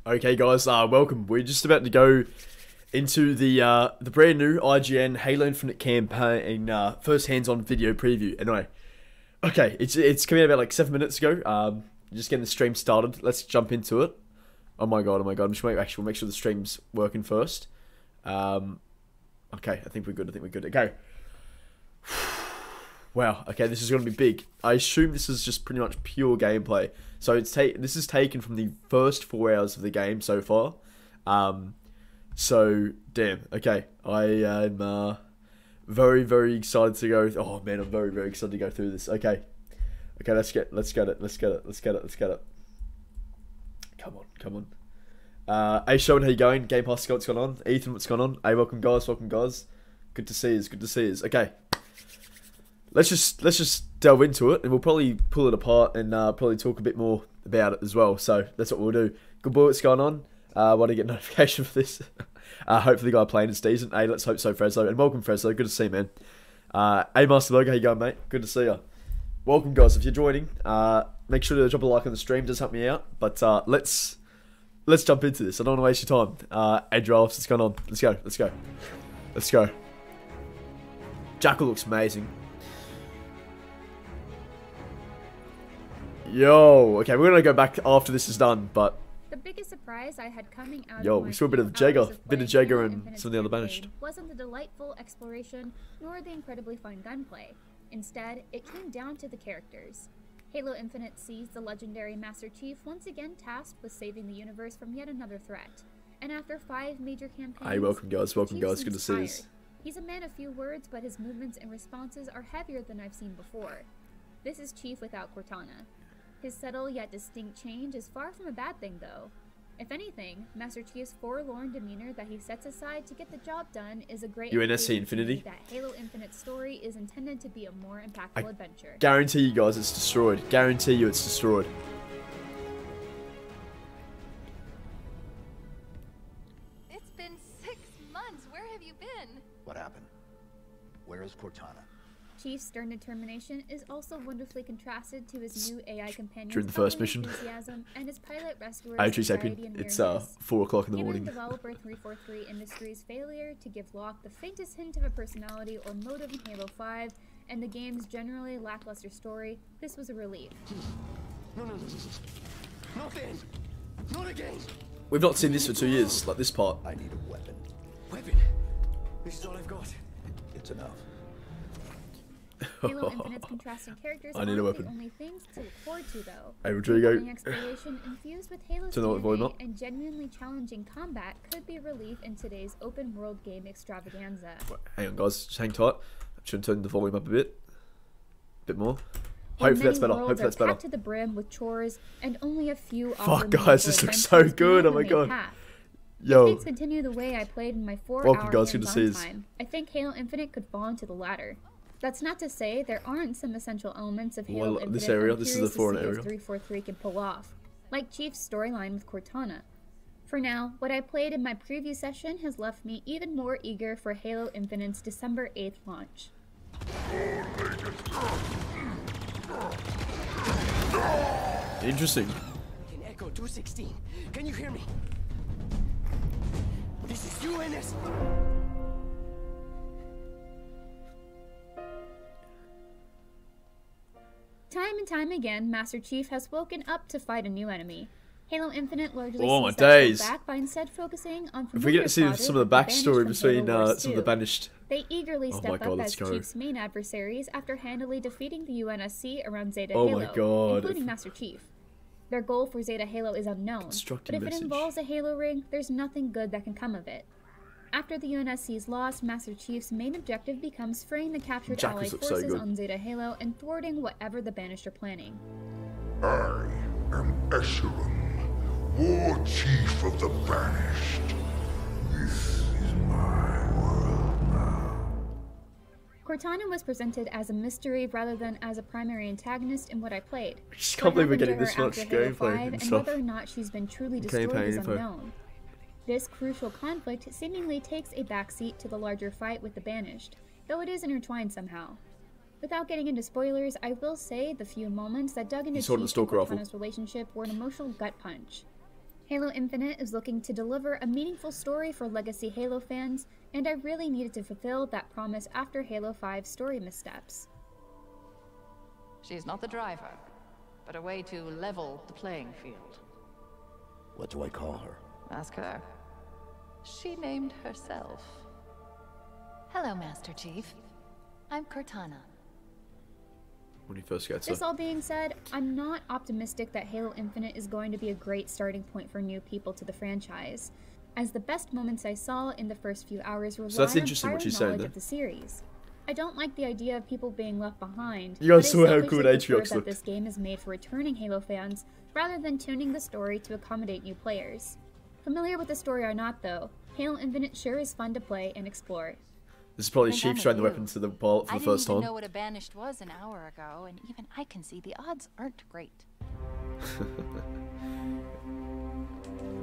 Okay, guys, welcome. We're just about to go into the brand new IGN Halo Infinite campaign first hands-on video preview. Anyway, okay, it's coming out about like 7 minutes ago. Just getting the stream started. Let's jump into it. Oh my god, oh my god. I'm just we'll make sure the stream's working first. Okay, I think we're good. Okay. Wow. Okay, this is going to be big. I assume this is just pretty much pure gameplay. So this is taken from the first 4 hours of the game so far. So damn. Okay, I am very, very excited to go. Oh man, I'm very, very excited to go through this. Okay, let's get it. Come on. Hey, Sean, how you going? Game Pass, what's going on? Ethan, what's going on? Hey, welcome guys. Good to see us. Okay. Let's just delve into it, and we'll probably pull it apart and probably talk a bit more about it as well. So that's what we'll do. Good boy, what's going on? Want to get notification for this? Hopefully, the guy playing is decent. Hey, let's hope so, Fresno. And welcome, Fresno. Good to see you, man. Hey, Master Burger, how you going, mate? Good to see you. Welcome, guys. If you're joining, make sure to drop a like on the stream. Does help me out. But let's jump into this. I don't want to waste your time. Adriel, what's going on? Let's go. Jackal looks amazing. Yo, okay, we're gonna go back after this is done, but the biggest surprise I had coming out we saw a bit of Jagger and some of the other Banished. Wasn't the delightful exploration nor the incredibly fun gunplay. Instead, it came down to the characters. Halo Infinite sees the legendary Master Chief once again tasked with saving the universe from yet another threat. And after 5 major campaigns, hey, welcome guys, good to see you. He's a man of few words, but his movements and responses are heavier than I've seen before. This is Chief without Cortana. His subtle yet distinct change is far from a bad thing, though. If anything, Master Chief's forlorn demeanor that he sets aside to get the job done is a great UNSC Infinity. That Halo Infinite's story is intended to be a more impactful adventure. Guarantee you guys it's destroyed. Guarantee you it's destroyed. It's been 6 months. Where have you been? What happened? Where is Cortana? Chief's stern determination is also wonderfully contrasted to his new AI companion during the first mission. And his pilot rescuers it's 4 o'clock in the morning. Developer 343 Industries' failure to give Locke the faintest hint of a personality or motive in Halo 5, and the game's generally lackluster story, this was a relief. No. Not again. Not again. We've not seen this for 2 years, like this part. I need a weapon. Weapon? This is all I've got. It's enough. Halo Infinite's contrasting characters I need a weapon. The only things to look forward to, though. Hey, Rodrigo. Exploration infused with Halo's DNA and genuinely challenging combat could be a relief in today's open-world game extravaganza. Hang on, guys. Just hang tight. I should turn the volume up a bit more. Hopefully that's better. Packed to the brim with chores and only a few. Fuck, guys, this looks so good. Oh my god. Yo. If things continue the way I played in my 4-hour hands-on time, I think Halo Infinite could fall into the latter. That's not to say there aren't some essential elements of Halo Infinite this area, this is the foreign area. 343 can pull off, like Chief's storyline with Cortana. For now, what I played in my preview session has left me even more eager for Halo Infinite's December 8th launch. Interesting. In Echo 216, can you hear me? This is UNS. Time and time again, Master Chief has woken up to fight a new enemy. Halo Infinite largely back by instead focusing on if we get to see some of the backstory between some of the Banished. They eagerly step up as Chief's main adversaries after handily defeating the UNSC around Zeta Halo, including Master Chief. Their goal for Zeta Halo is unknown, but if it involves a Halo ring, there's nothing good that can come of it. After the UNSC's loss, Master Chief's main objective becomes freeing the captured Allied forces on Zeta Halo and thwarting whatever the Banished are planning. I am Echelon, War Chief of the Banished. This is my world now. Cortana was presented as a mystery rather than as a primary antagonist in what I played. I just can't believe we're getting this much gameplay and stuff. Whether or not she's been truly destroyed is unknown. This crucial conflict seemingly takes a backseat to the larger fight with the Banished, though it is intertwined somehow. Without getting into spoilers, I will say the few moments that dug into Chief and Cortana's relationship were an emotional gut punch. Halo Infinite is looking to deliver a meaningful story for legacy Halo fans, and I really needed to fulfill that promise after Halo 5's story missteps. She's not the driver, but a way to level the playing field. What do I call her? Ask her. She named herself. Hello, Master Chief. I'm Cortana. When he first gets This all being said, I'm not optimistic that Halo Infinite is going to be a great starting point for new people to the franchise, as the best moments I saw in the first few hours rely on prior knowledge of the series. I don't like the idea of people being left behind. You guys saw how cool Atriox looked. This game is made for returning Halo fans, rather than tuning the story to accommodate new players. Familiar with the story or not, though, Halo Infinite sure is fun to play and explore. This is probably Sheep showing the weapon to the pilot for the first time. I didn't even know what a banished was an hour ago, and even I can see the odds aren't great.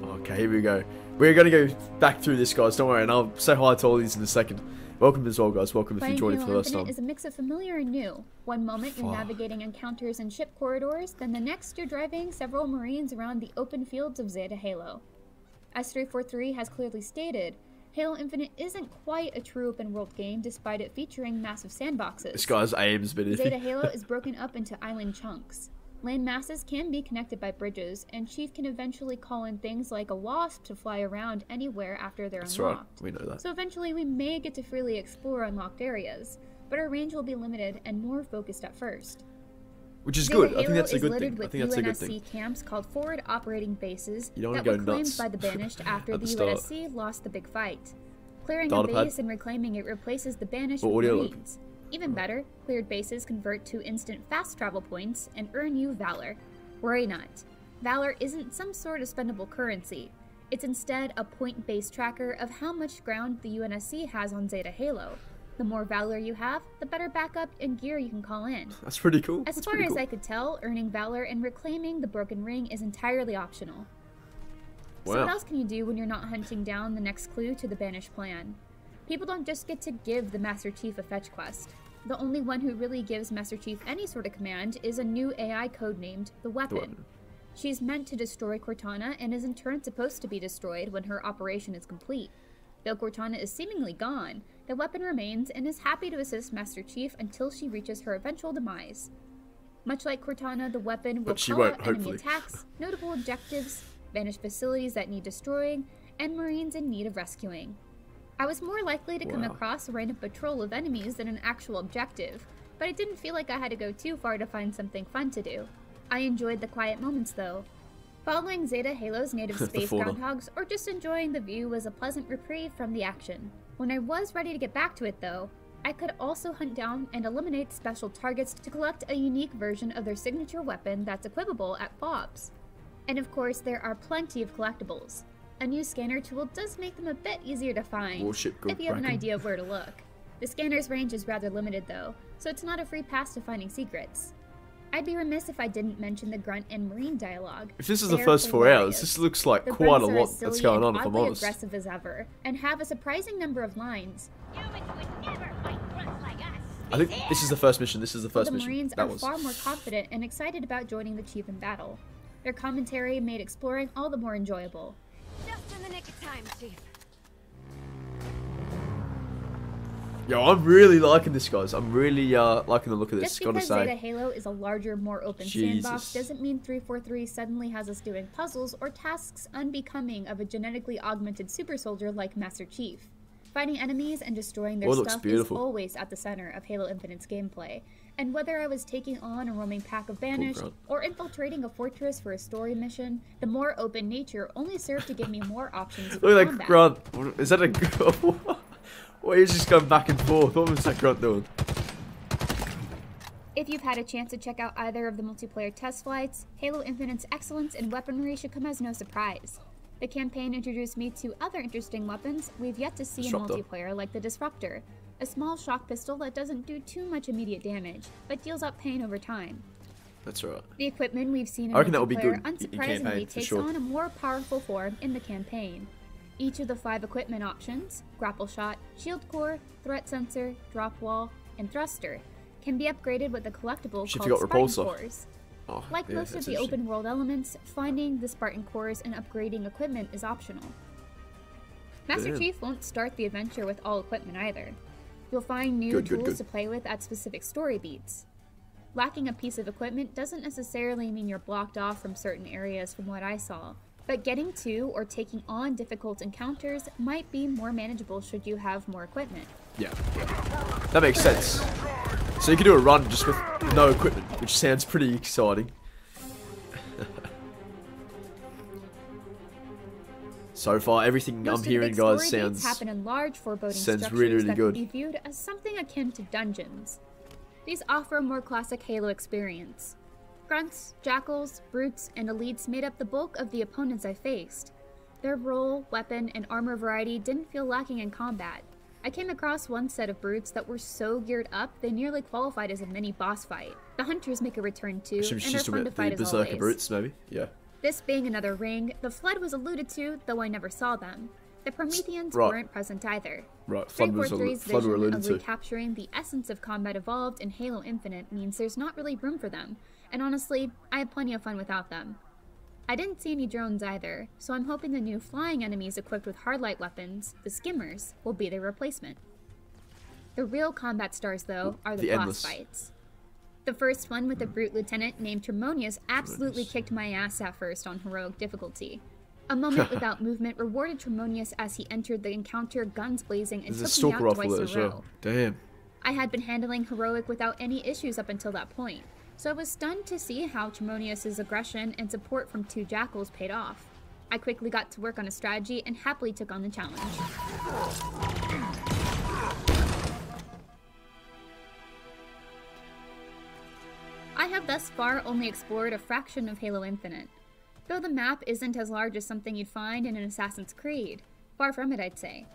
Okay, here we go. We're going to go back through this, guys. Don't worry, and I'll say hi to all these in a second. Welcome as well, guys. Welcome if you're joining for the first time. Is a mix of familiar and new. One moment you're navigating encounters and ship corridors, then the next you're driving several Marines around the open fields of Zeta Halo. As 343 has clearly stated, Halo Infinite isn't quite a true open-world game despite it featuring massive sandboxes. This guy's aim's been iffy. Zeta Halo is broken up into island chunks. Land masses can be connected by bridges, and Chief can eventually call in things like a wasp to fly around anywhere after they're unlocked. Right, we know that. So eventually we may get to freely explore unlocked areas, but our range will be limited and more focused at first. Which is good. I think that's a good thing. I think that's a good thing. UNSC camps called forward operating bases that were claimed by the Banished after the UNSC lost the big fight. Clearing a base and reclaiming it replaces the Banished with Marines. Even better, cleared bases convert to instant fast travel points and earn you Valor. Worry not. Valor isn't some sort of spendable currency. It's instead a point-based tracker of how much ground the UNSC has on Zeta Halo. The more Valor you have, the better backup and gear you can call in. That's pretty cool. As far as I could tell, earning Valor and reclaiming the Broken Ring is entirely optional. Wow. So what else can you do when you're not hunting down the next clue to the Banished plan? People don't just get to give the Master Chief a fetch quest. The only one who really gives Master Chief any sort of command is a new AI codenamed the Weapon. She's meant to destroy Cortana and is in turn supposed to be destroyed when her operation is complete. Though Cortana is seemingly gone, the Weapon remains and is happy to assist Master Chief until she reaches her eventual demise. Much like Cortana, the Weapon will call out enemy attacks, notable objectives, Banished facilities that need destroying, and Marines in need of rescuing. I was more likely to come across a random patrol of enemies than an actual objective, but it didn't feel like I had to go too far to find something fun to do. I enjoyed the quiet moments though. Following Zeta Halo's native space groundhogs or just enjoying the view was a pleasant reprieve from the action. When I was ready to get back to it though, I could also hunt down and eliminate special targets to collect a unique version of their signature weapon that's equipable at FOBs. And of course there are plenty of collectibles. A new scanner tool does make them a bit easier to find, if you have an idea of where to look. The scanner's range is rather limited though, so it's not a free pass to finding secrets. I'd be remiss if I didn't mention the Grunt and Marine dialogue. If this is the first 4 hours, this looks like quite a lot that's going on, if I'm honest. Aggressive as ever, and have a surprising number of lines. Humans would never fight grunts like us. I think this is the first mission. This is the first mission. The Marines are far more confident and excited about joining the Chief in battle. Their commentary made exploring all the more enjoyable. Just in the nick of time, Chief. Yo, I'm really liking this, guys. I'm really liking the look of this. Just because Zeta Halo is a larger, more open sandbox doesn't mean 343 suddenly has us doing puzzles or tasks unbecoming of a genetically augmented super soldier like Master Chief. Fighting enemies and destroying their stuff is always at the center of Halo Infinite's gameplay. And whether I was taking on a roaming pack of Banished or infiltrating a fortress for a story mission, the more open nature only served to give me more options for Look at that Grunt. Is that a... Well, he's just going back and forth. What was that Grunt doing? If you've had a chance to check out either of the multiplayer test flights, Halo Infinite's excellence in weaponry should come as no surprise. The campaign introduced me to other interesting weapons we've yet to see in multiplayer, like the Disruptor, a small shock pistol that doesn't do too much immediate damage, but deals out pain over time. That's right. The equipment we've seen in multiplayer unsurprisingly takes on a more powerful form in the campaign. Each of the 5 equipment options, grapple shot, shield core, threat sensor, drop wall, and thruster, can be upgraded with a collectible called Spine Cores. Oh, like yeah, most of the open world elements, finding the Spartan cores and upgrading equipment is optional. Master Chief won't start the adventure with all equipment either. You'll find new tools to play with at specific story beats. Lacking a piece of equipment doesn't necessarily mean you're blocked off from certain areas from what I saw, but getting to or taking on difficult encounters might be more manageable should you have more equipment. Yeah, that makes sense. So you can do a run just with no equipment, which sounds pretty exciting. So far, everything Most I'm hearing, guys, sounds really, really good. Be viewed as something akin to dungeons. These offer a more classic Halo experience. Grunts, Jackals, Brutes, and Elites made up the bulk of the opponents I faced. Their role, weapon, and armor variety didn't feel lacking in combat. I came across one set of Brutes that were so geared up they nearly qualified as a mini boss fight. The Hunters make a return too, and are fun to fight as always. Brutes, maybe? Yeah. This being another ring, the Flood was alluded to, though I never saw them. The Prometheans weren't present either. Right, Flood were alluded to. Recapturing the essence of Combat Evolved in Halo Infinite means there's not really room for them, and honestly, I had plenty of fun without them. I didn't see any drones either, so I'm hoping the new flying enemies equipped with hardlight weapons, the Skimmers, will be their replacement. The real combat stars, though, are the boss fights. The first one with the Brute Lieutenant named Termonius absolutely kicked my ass at first on heroic difficulty. A moment without movement rewarded Termonius as he entered the encounter guns blazing and took me out twice in a row. Damn. I had been handling heroic without any issues up until that point, so I was stunned to see how Termonius' aggression and support from 2 Jackals paid off. I quickly got to work on a strategy and happily took on the challenge. I have thus far only explored a fraction of Halo Infinite, though the map isn't as large as something you'd find in an Assassin's Creed. Far from it, I'd say.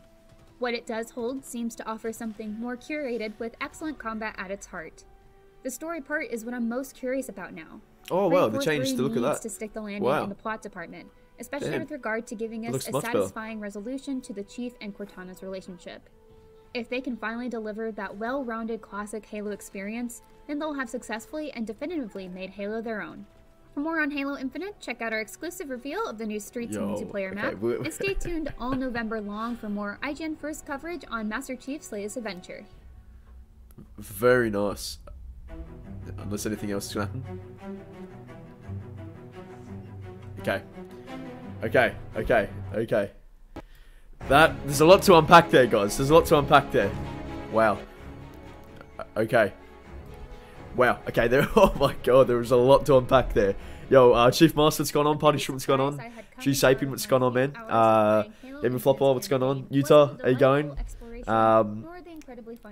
What it does hold seems to offer something more curated with excellent combat at its heart. The story part is what I'm most curious about now. Oh wow, they changed to look at that. To stick the landing in the plot department, especially with regard to giving us a satisfying resolution to the Chief and Cortana's relationship. If they can finally deliver that well-rounded classic Halo experience, then they'll have successfully and definitively made Halo their own. For more on Halo Infinite, check out our exclusive reveal of the new Streets multiplayer map, and stay tuned all November long for more IGN First coverage on Master Chief's latest adventure. Very nice. Unless anything else is going to happen. Okay. There's a lot to unpack there, guys. There's a lot to unpack there. Wow. Okay. Wow. Okay, there. Oh my god, there was a lot to unpack there. Yo, Chief Master, what's going on? Party Shrimp, what's going on? G Sapien, what's going on, man? Even Flopper, what's going on? Utah, how you going?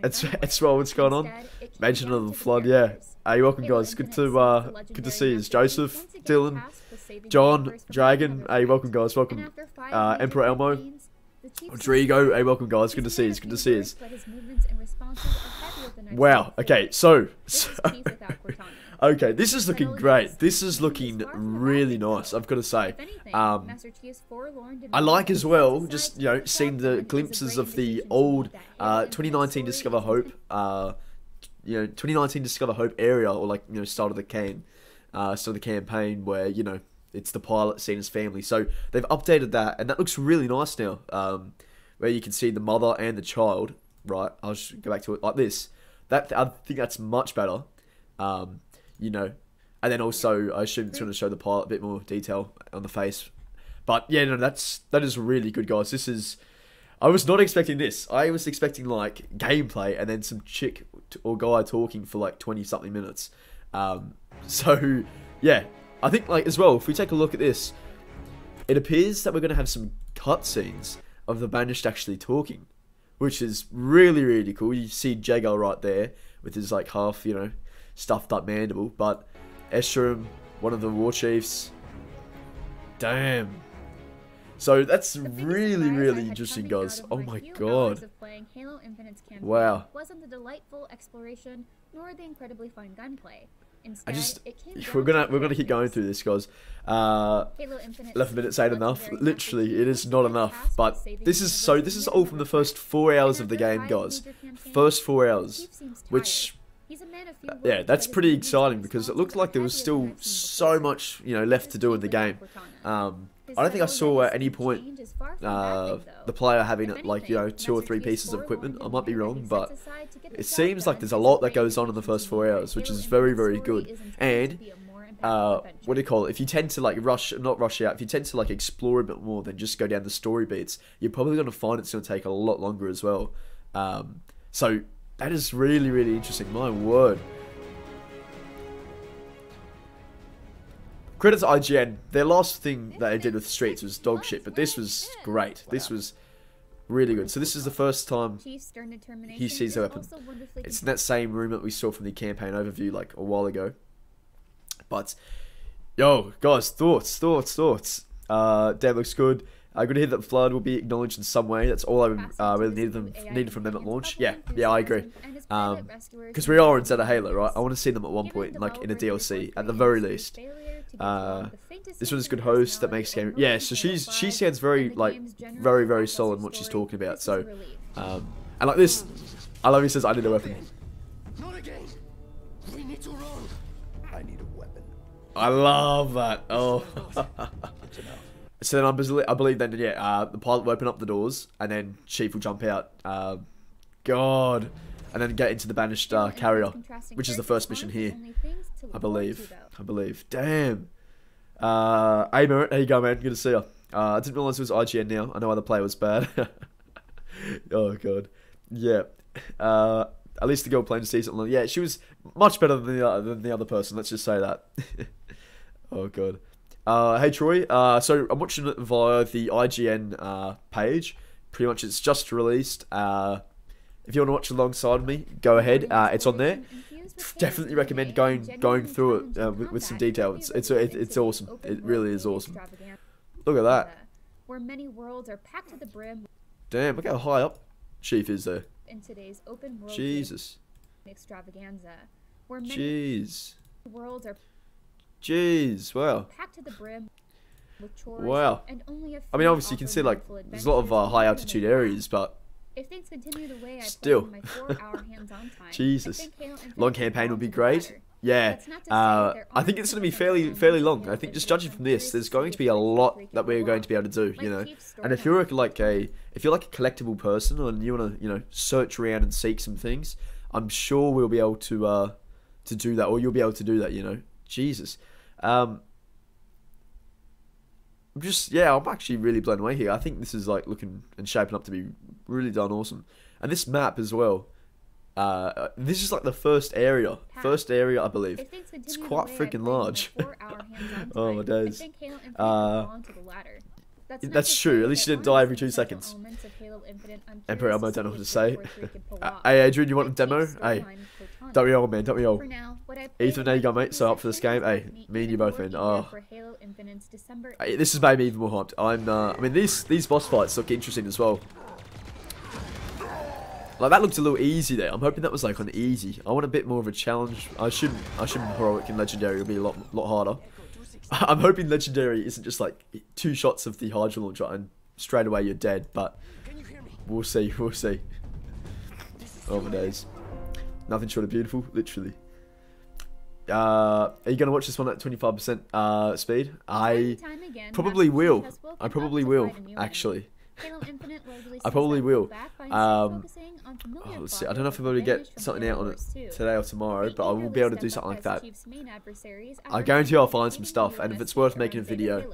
It's well, what's going on? Mention of the Flood, yeah. You're welcome, guys. Good to see you. Joseph, Dylan, John, Dragon, you're welcome, guys. Welcome. Emperor Elmo, Rodrigo, welcome, guys. Good to see you. Good to see you. Wow. Okay, so okay, this is looking great. This is looking really nice, I've got to say. I like as well, just, seeing the glimpses of the old 2019 Discover Hope, 2019 Discover Hope area, or start of the campaign where, it's the pilot seeing his family. So they've updated that, and that looks really nice now, where you can see the mother and the child, right? I'll just go back to it like this. I think that's much better. And then also I assume it's going to show the pilot a bit more detail on the face. But yeah, no, that is really good, guys. I was not expecting this. I was expecting gameplay and then some chick or guy talking for 20 something minutes. So yeah, I think as well, if we take a look at this, it appears that we're going to have some cutscenes of the Banished actually talking, which is really, really cool. You see Jagar right there with his half, stuffed up mandible, but Escharum, one of the war chiefs, damn. So that's really, really interesting, guys. Oh my god. Wow. Wasn't the delightful exploration nor the incredibly fine gunplay. We're gonna keep going through this, guys. 11 minutes ain't enough. Literally, it is not enough. But this is all from the first 4 hours of the game, guys. First 4 hours, which yeah, that's pretty exciting because it looked like there was still so much, you know, left to do in the game. I don't think I saw at any point the player having like, you know, 2 or 3 pieces of equipment. I might be wrong, but it seems like there's a lot that goes on in the first 4 hours, which is very, very good. And what do you call it? If you tend to like not rush out, if you tend to like explore a bit more than just go down the story beats, you're probably going to find it's going to take a lot longer as well. So that is really, really interesting. My word. Credit to IGN. Their last thing that they did with Streets was dog shit, but this was great. This was really good. So this is the first time he sees the weapon. It's in that same room that we saw from the campaign overview like a while ago. But, yo, guys, thoughts. Damn, looks good. Good to hear that Flood will be acknowledged in some way. That's all I really needed from them at launch. Yeah, I agree. Because we are in Zeta Halo, right? I want to see them at one point, like in a DLC, at the very least. This one's a good host that makes game. Yeah, so she sounds very very solid in what she's talking about. So, and like this, I love he says I need a weapon. Not again. We need to run. I need a weapon. I love that. Oh. So then I believe then, yeah, the pilot will open up the doors, and then Chief will jump out. God. And then get into the banished carrier, which is the first mission here. I believe. Damn. Hey, Merritt, how you going, man? Good to see you. I didn't realise it was IGN now. I know other player was bad. Oh, God. Yeah. At least the girl playing decently. Yeah, she was much better than the other person. Let's just say that. Oh, God. Hey, Troy. So I'm watching it via the IGN page. Pretty much it's just released. If you want to watch alongside me, go ahead. It's on there. Definitely recommend going through it with some detail. It's awesome. It really is awesome. Look at that. Where many worlds are packed to the brim. Damn, look how high up Chief is there. In today's open world Jesus. Extravaganza. Where many worlds are wow. packed to the brim with chores. Wow. And only a few I mean, obviously you can see like there's a lot of high altitude areas, but if things continue the way I still, my 4-hour hands-on time, Jesus, long campaign will be great. Yeah, I think it's going to be fairly long. I think just judging from this, there's going to be a lot that we're going to be able to do, you know. And if you're like a collectible person and you want to, you know, search around and seek some things, I'm sure we'll be able to do that, or you'll be able to do that, you know. Jesus, I'm actually really blown away here. I think this is like looking and shaping up to be really darn awesome. And this map as well. This is like the first area I believe. It's quite freaking large. Oh my days. That's true. At least you didn't die every 2 seconds. Emperor Elmo, don't know what to say. Hey Adrian, you want a demo? Hey, don't be old, man, don't be old. Ethan, there you go, mate. So up for this game. Hey, me and you both, man. Oh, hey, this has made me even more hyped. I mean, these boss fights look interesting as well. Like that looked a little easy there. I'm hoping that was like on easy. I want a bit more of a challenge. I should heroic and legendary. It'll be a lot harder. I'm hoping legendary isn't just like 2 shots of the Hydra launcher and straight away you're dead. But we'll see. Oh my days. Nothing short of beautiful, literally. Are you going to watch this one at 25% speed? I probably will. Actually. I probably will. Let's see. I don't know if I'm able to get something out on it today or tomorrow, but I will be able to do something like that. I guarantee I'll find some stuff, and if it's worth making a video,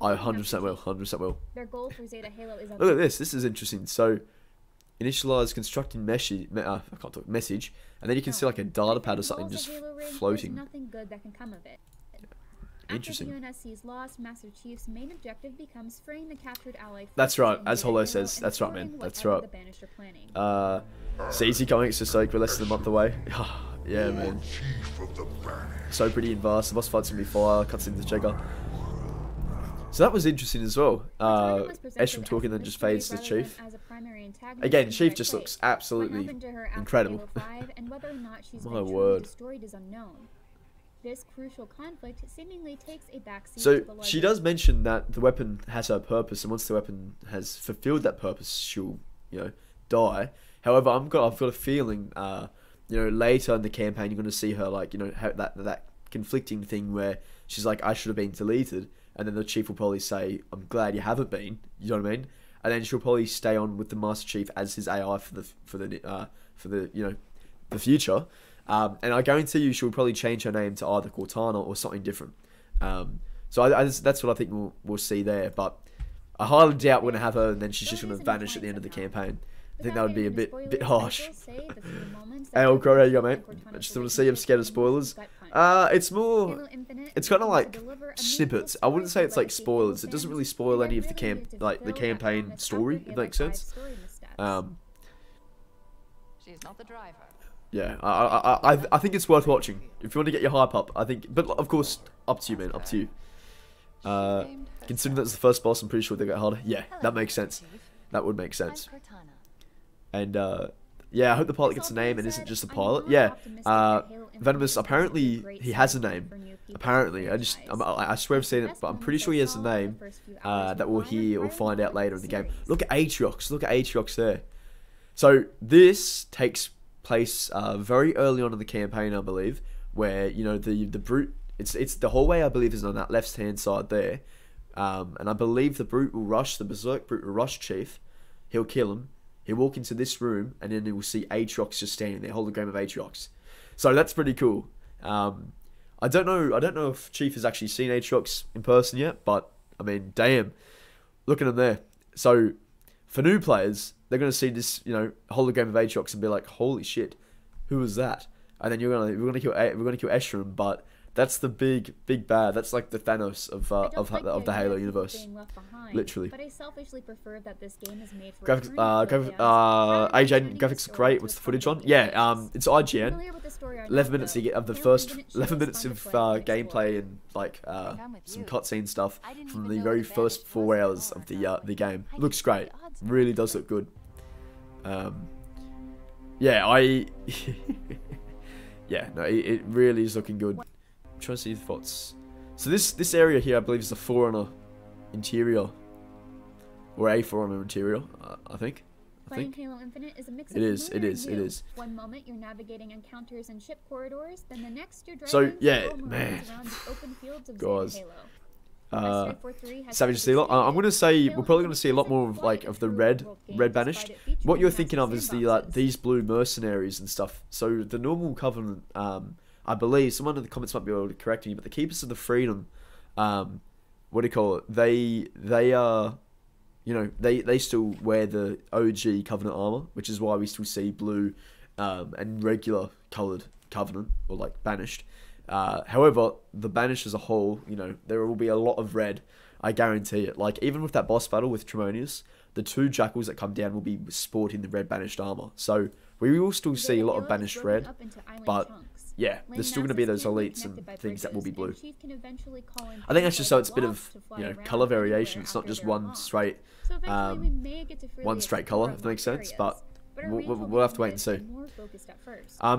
I 100% will. 100% will. Look at this. This is interesting. So, initialize constructing message, and then you can see like a data pad or something just floating. Interesting. That's right, as Holo says. That's right, man. That's right. CC Comics just like we're less than a month away. Yeah, man. So pretty and vast. The boss fight's gonna be fire. Cuts into the checker. So that was interesting as well. Eshram talking then just fades to Chief. Again, Chief just looks absolutely incredible. My word. This crucial conflict seemingly takes a backseat. So she does mention that the weapon has her purpose, and once the weapon has fulfilled that purpose, she'll, you know, die. However, I've got a feeling you know, later in the campaign, you're going to see her, like, you know, have that conflicting thing where she's like, I should have been deleted. And then the Chief will probably say, I'm glad you haven't been. You know what I mean? And then she'll probably stay on with the Master Chief as his AI for the you know, the future. And I guarantee you she'll probably change her name to either Cortana or something different. So that's what I think we'll see there. But I highly doubt we're going to have her and then she's just going to vanish at the end of the campaign. I think that would be a bit harsh. Hey, old Crow, how you go, mate? I just want to see I'm scared of spoilers. It's more... It's kind of like snippets. I wouldn't say it's like spoilers. It doesn't really spoil any of the campaign story, if that makes sense. She's not the driver. Yeah, I think it's worth watching. If you want to get your hype up, I think... But, of course, up to you, man. Up to you. Considering that's the first boss, I'm pretty sure they get harder. Yeah, that makes sense. That would make sense. And, yeah, I hope the pilot gets a name and isn't just a pilot. Yeah, Venomous, apparently he has a name. Apparently. I swear I've seen it, but I'm pretty sure he has a name that we'll hear or find out later in the game. Look at Atriox. Look at Atriox there. So, this takes place very early on in the campaign, I believe, where, you know, the Brute... It's the hallway, I believe, is on that left-hand side there. And I believe the Brute will rush, the Berserk Brute will rush Chief. He'll kill him. He'll walk into this room, and then he will see Atriox just standing there, hologram of Atriox. So that's pretty cool. I don't know if Chief has actually seen Atriox in person yet, but I mean, damn, look at him there. So for new players, they're gonna see this, you know, hologram of Atriox and be like, holy shit, who was that? And then we're gonna kill Escharum, but that's the big bad. That's like the Thanos of the Halo universe. Literally. But I selfishly prefer that this game is made for graphics. AJ, graphics are great. What's the footage on? Yeah, it's IGN. 11 minutes of the first 11 minutes of gameplay and like some cutscene stuff from the very first 4 hours of the game. Looks great. Really does look good. Yeah, yeah, no, it really is looking good. I'm trying to see the thoughts. So this area here, I believe, is the Forerunner interior, or a Forerunner interior, I think. Playing Halo Infinite is a mix of it is. One moment you're navigating encounters and ship corridors, then the next you're driving so yeah, man, around the open fields of guys. Halo. Savage Stealer. I'm gonna say we're probably gonna see a lot more of the red banished. What you're thinking of is the these blue mercenaries and stuff. So the normal Covenant, I believe someone in the comments might be able to correct me, but the Keepers of the Freedom, what do you call it? They are, you know, they still wear the OG Covenant armor, which is why we still see blue and regular colored Covenant or like banished. However, the banished as a whole, you know, there will be a lot of red. I guarantee it. Like even with that boss battle with Tremonius, the 2 jackals that come down will be sporting the red banished armor. So we will still see a lot of banished red, but yeah, there's still going to be those elites and things that will be blue. I think that's just so it's a bit of, you know, color variation. It's not just one straight color, if that makes sense. But we'll have to wait and see.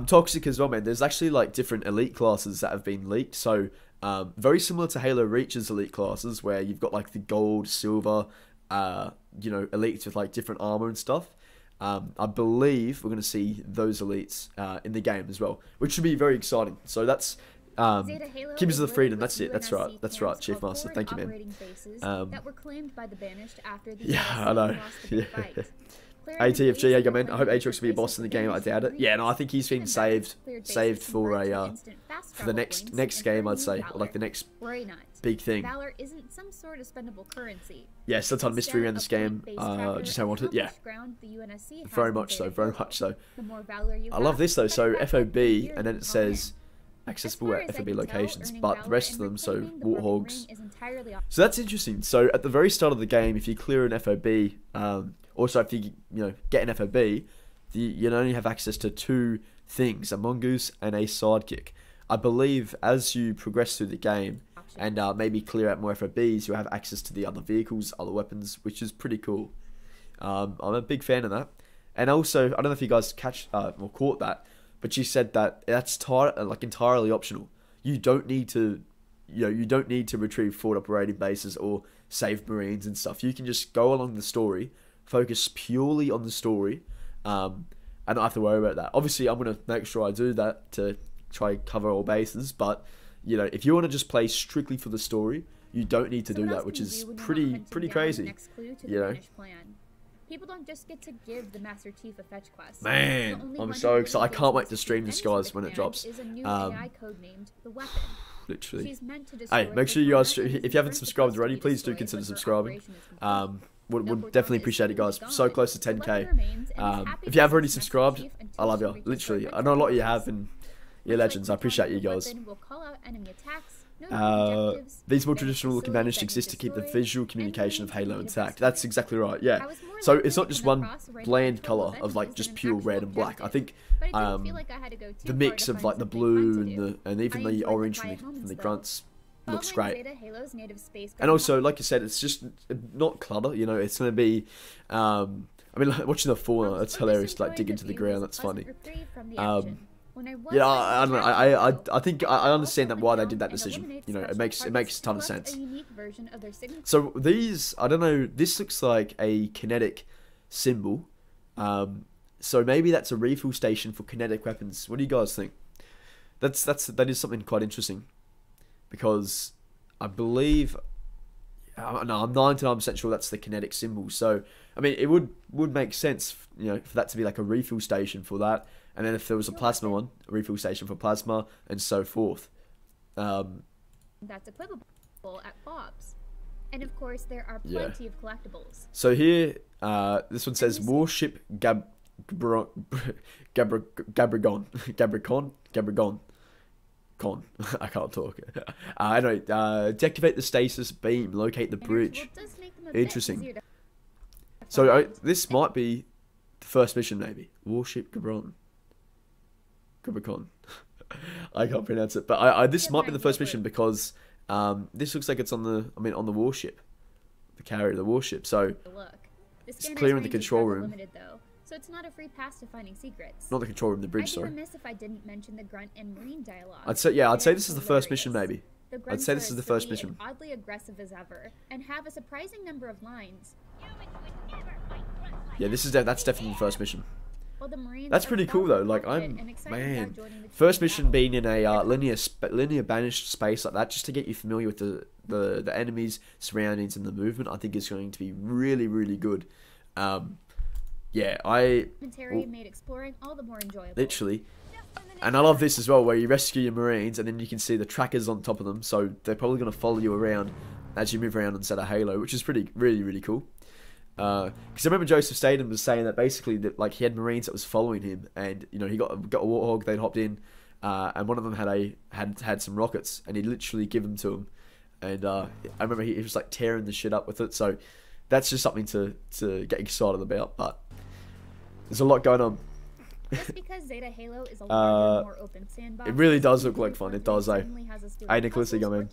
Toxic as well, man. There's actually like different elite classes that have been leaked. So very similar to Halo Reach's elite classes, where you've got like the gold, silver, you know, elites with like different armor and stuff. I believe we're going to see those elites in the game as well, which should be very exciting. So that's Keepers of the Freedom. That's it. That's right, Chief Master. Thank you, man. Yeah, I know. Yeah. ATFG, hey, man. I hope Atriox will be a boss in the game. I doubt it. Yeah, no, I think he's been saved for the next game, I'd say, or like the next big thing. Valor isn't some sort of spendable currency. Yeah, still a ton of mystery around this game. Just how I want it. Yeah, very much so. Very much so. I love this though. So FOB, and then it says accessible at FOB locations, but the rest of them, so Warthogs. So that's interesting. So at the very start of the game, if you clear an FOB, also if you get an FOB, you only have access to 2 things, a mongoose and a sidekick. I believe as you progress through the game and maybe clear out more FOBs, you'll have access to the other vehicles, other weapons, which is pretty cool. I'm a big fan of that. And also, I don't know if you guys caught that, but she said that that's entirely optional. You don't need to, retrieve forward operating bases or save Marines and stuff. You can just go along the story, focus purely on the story, and and not have to worry about that. Obviously, I'm going to make sure I do that to try cover all bases, but, you know, if you want to just play strictly for the story, you don't need to do that, which is pretty crazy, you know. People don't just get to give the Master Chief a fetch quest. Man, I'm so excited. I can't wait to stream this, guys, when it drops. Literally. Hey, make sure you guys, if you haven't subscribed already, please do consider subscribing. Would definitely appreciate it, guys. So close to 10k. If you have already subscribed, I love you. Literally, I know a lot of you have, and you're legends. I appreciate you guys. These more traditional looking banished exist to keep the visual communication of Halo intact. That's exactly right, yeah. So it's not just one bland colour of like just pure red and black. I think the mix of like the blue and even the orange from the grunts looks great. And also, like you said, it's just not clutter, you know, it's going to be, I mean, like, watching the fauna, it's hilarious to like dig into the ground, that's funny. Yeah, I don't know. I think I understand that why they did that decision. You know, it makes a ton of sense. So these, I don't know. This looks like a kinetic symbol. So maybe that's a refill station for kinetic weapons. What do you guys think? That is something quite interesting, because I believe, no, I'm 99% sure that's the kinetic symbol. So I mean, it would make sense, you know, for that to be like a refill station for that. And then if there was a plasma one, a refill station for plasma, and so forth. That's equivalent at Bob's. And of course, there are plenty of collectibles. So here, this one says Warship Gabrigon. I can't talk. Anyway, deactivate the stasis beam, locate the bridge. Interesting. So this might be the first mission, maybe. Warship Gabrigon. I can't pronounce it, but this might be the first mission, because this looks like it's on the warship, the carrier of the warship. So it's clearing the control room. So it's not a free pass to finding secrets. Not the control room, the bridge. Sorry. I'd be remiss if I didn't mention the Grunt and Marine dialogue. I'd say this is the first mission, maybe. I'd say this is the first mission. Oddly aggressive as ever, and have a surprising number of lines. Yeah, that's definitely the first mission. That's pretty cool though. Like, man, first mission being in a linear banished space like that, just to get you familiar with the enemies, surroundings, and the movement, I think is going to be really, really good. Yeah, made exploring all the more enjoyable. Literally. And I love this as well, where you rescue your Marines, and then you can see the trackers on top of them, so they're probably going to follow you around as you move around on set of Halo, which is really, really cool. Because I remember Joseph Statham was saying that basically that like he had Marines that was following him, and you know he got a Warthog, they'd hopped in, and one of them had some rockets, and he'd literally give them to him, and I remember he was like tearing the shit up with it. So that's just something to get excited about. But there's a lot going on. Just because Zeta Halo is a larger, more open sandbox, it really does look like fun. It does, eh? Hey, Nicholas, you go, man.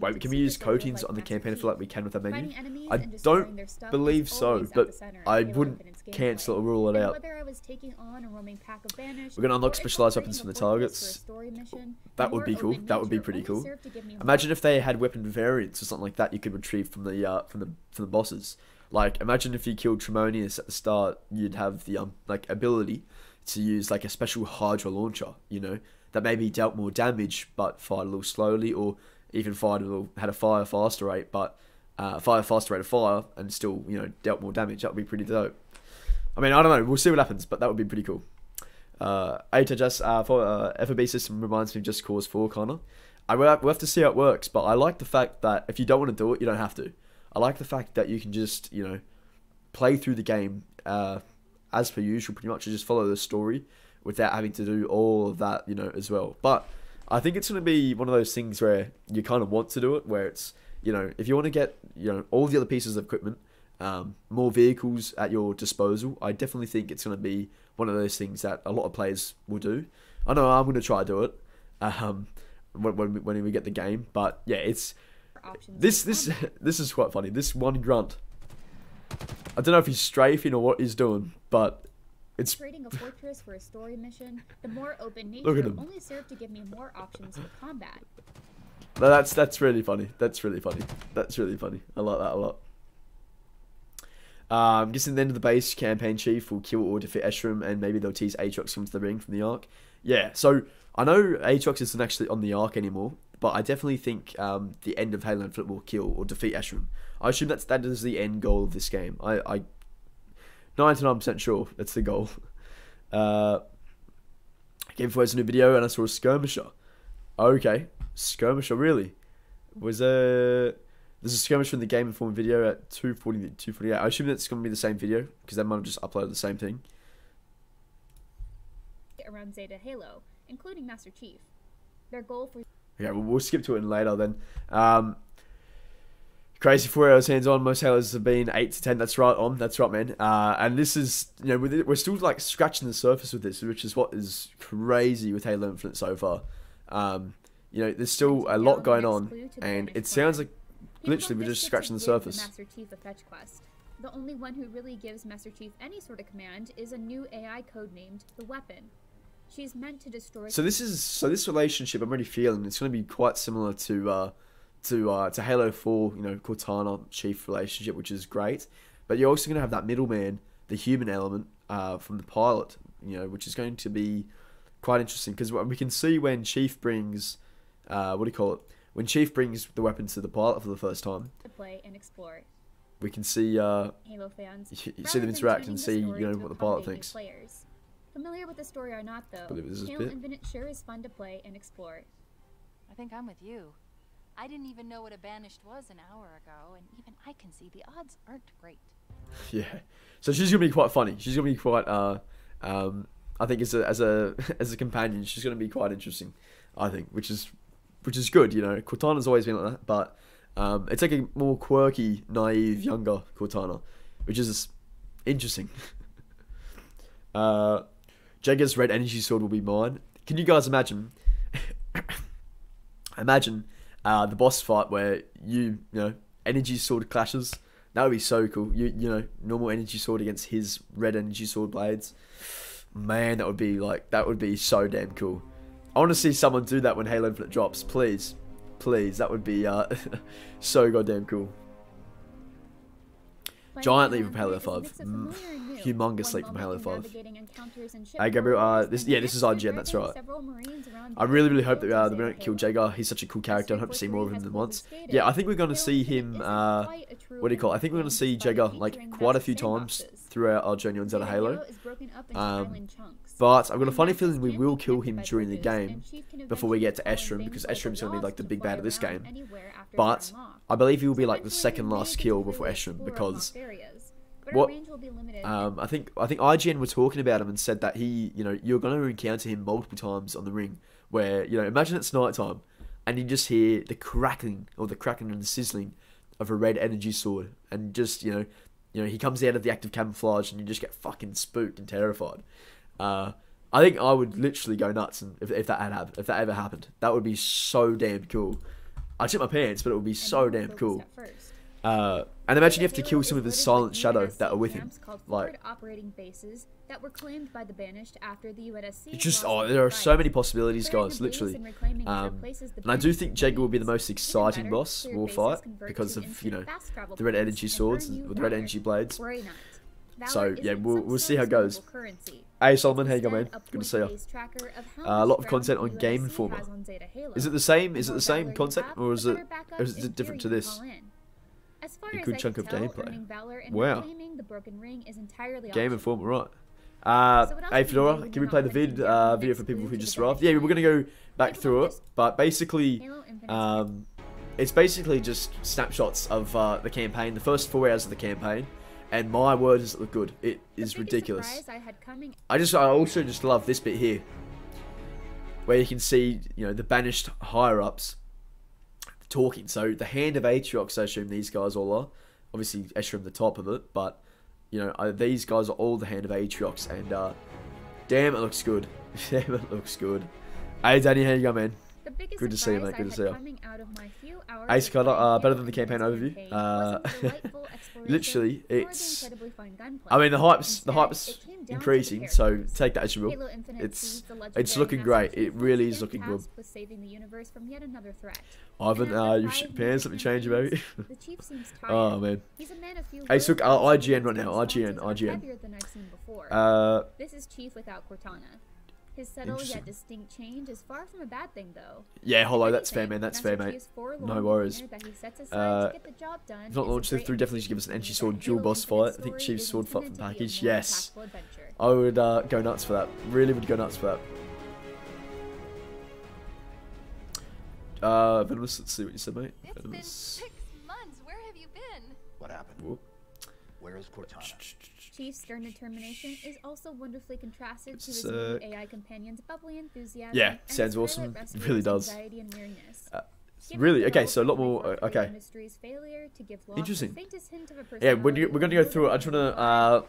Wait, can we use coatings on the campaign? I feel like we can with the menu. I don't believe so, but I wouldn't cancel or rule it out. We're gonna unlock specialized weapons from the targets. That would be cool. That would be pretty cool. Imagine if they had weapon variants or something like that you could retrieve from the bosses. Like, imagine if you killed Tremonius at the start, you'd have the like ability to use like a special Hydra launcher, you know, that maybe dealt more damage but fired a little slowly, or even had a fire faster rate, but faster rate of fire and still, you know, dealt more damage. That would be pretty dope. I mean, I don't know. We'll see what happens, but that would be pretty cool. FOB system reminds me of Just Cause 4, Connor. We'll have to see how it works, but I like the fact that if you don't want to do it, you don't have to. I like the fact that you can just, you know, play through the game as per usual, pretty much, and just follow the story without having to do all of that, you know, as well. But I think it's going to be one of those things where you kind of want to do it, where it's, you know, if you want to get, you know, all the other pieces of equipment, more vehicles at your disposal, I definitely think it's going to be one of those things that a lot of players will do. I know I'm going to try to do it when we get the game, but yeah, it's... This is quite funny. This one grunt, I don't know if he's strafing or what he's doing, but it's creating a fortress for a story mission. The more open nature only served to give me more options for combat. That's really funny. That's really funny. I like that a lot. I'm guessing the end of the base campaign chief will kill or defeat Escharum, and maybe they'll tease Aatrox into the ring from the Ark. Yeah, so I know Aatrox isn't actually on the Ark anymore, but I definitely think the end of Halo Infinite will kill or defeat Escharum. I assume that is the end goal of this game. I 99% sure that's the goal. Game before a new video, and I saw a skirmisher. Okay, skirmisher, really? There's a skirmisher in the Game Informed video at 2:48. I assume that's going to be the same video, because they might have just uploaded the same thing. Around Zeta Halo, including Master Chief. Their goal for... Okay, we'll skip to it later then. Crazy 4 hours hands-on. Most Halos have been 8 to 10. That's right, That's right, man. And this is, you know, we're still like scratching the surface with this, which is what is crazy with Halo Infinite so far. You know, there's still a lot going on, and it sounds like literally we're just scratching the surface. Master Chief a fetch quest. The only one who really gives Master Chief any sort of command is a new AI codenamed the Weapon. She's meant to destroy. So this relationship I'm already feeling it's going to be quite similar to Halo 4, you know, Cortana Chief relationship, which is great. But you're also going to have that middleman, the human element from the pilot, you know, which is going to be quite interesting because we can see when Chief brings, when Chief brings the weapon to the pilot for the first time. To play and explore. We can see Halo fans, you see them interact and see, you know, what the pilot thinks. Players. Familiar with the story or not, though, Halo Infinite sure is fun to play and explore. I think I'm with you. I didn't even know what a Banished was an hour ago, and even I can see the odds aren't great. Yeah, so she's gonna be quite funny. She's gonna be quite, I think as a companion, she's gonna be quite interesting. I think, which is good. You know, Cortana's always been like that, but it's like a more quirky, naive, younger Cortana, which is interesting. Jaeger's red energy sword will be mine. Can you guys imagine? Imagine the boss fight where you know energy sword clashes. That would be so cool. You know, normal energy sword against his red energy sword blades. Man, that would be so damn cool. I want to see someone do that when Halo Infinite drops. Please, that would be so goddamn cool. Giant leap from Halo 5. Humongous leap from Halo 5. Hey Gabriel, this is IGN, that's right. I really hope that they don't kill Jaeger. He's such a cool character. I hope to see more of him than once. Yeah, I think we're going to see him, I think we're going to see Jaeger like quite a few times throughout our journey on Zeta Halo. But I've got a funny feeling we will kill him during the game before we get to Escharum, because Escharum is going to be like the big bad of this game. But I believe he will be like the second last kill before Escharum, because I think IGN were talking about him and said that he, you know, you're going to encounter him multiple times on the ring, where, you know, imagine it's nighttime and you just hear the crackling and the sizzling of a red energy sword, and just, you know he comes out of the active camouflage and you just get fucking spooked and terrified. I think I would literally go nuts if that ever happened. That would be so damn cool. I'd shit my pants, but it would be so damn cool. And imagine you have to kill some of his silent shadow that are with him. Like, operating bases that were claimed by the Banished after the UNSC. Just there are so many possibilities, guys. Literally. And I do think Jaeger will be the most exciting boss war fight because of, you know, the red energy swords and the red energy blades. So yeah, we'll see how it goes. Hey Solomon, how you going, man? Good to see you. A lot of content on Game Informer. Is it the same? Is it the same content, or is it different to this? A good chunk of gameplay. Wow. Game Informer, right? Hey Fedora, can we play the video for people who just arrived? Yeah, we're gonna go back through it, but basically, it's basically just snapshots of the campaign, the first 4 hours of the campaign. And my word, does it look good. It is ridiculous. I also just love this bit here, where you can see, you know, the Banished higher-ups talking. So the Hand of Aatrox, I assume these guys all are. Obviously, Escharum the top of it, but, you know, these guys are all the Hand of Aatrox, and damn, it looks good. Damn, it looks good. Hey, Danny, how you going, man? Good to see you, mate. Good to see you. Ace Cutter, better than the campaign overview. Literally, it's. I mean, the hype's increasing, so take that as you will. It's looking great. It really is looking good. Ivan, you shit pants. Let me change you, baby. Oh man. Ace, look, IGN right now. IGN. This is Chief without Cortana. His subtle yet distinct change is far from a bad thing, though. Yeah, Hollow, that's fair, man. That's fair, mate. No worries. If not launched through, definitely should give us an entry sword dual boss fight. I think Chief's sword fight from package. Yes. I would go nuts for that. Really would go nuts for that. Venomous, let's see what you said, mate. It's been 6 months. Where have you been? What happened? Whoop. Where is Cortana? Chief's stern determination is also wonderfully contrasted to his new AI companion's bubbly enthusiasm. Yeah, sounds awesome. It really does. Really? Okay, so a lot more. Okay. Interesting. Yeah, we're going to go through it. I just want to.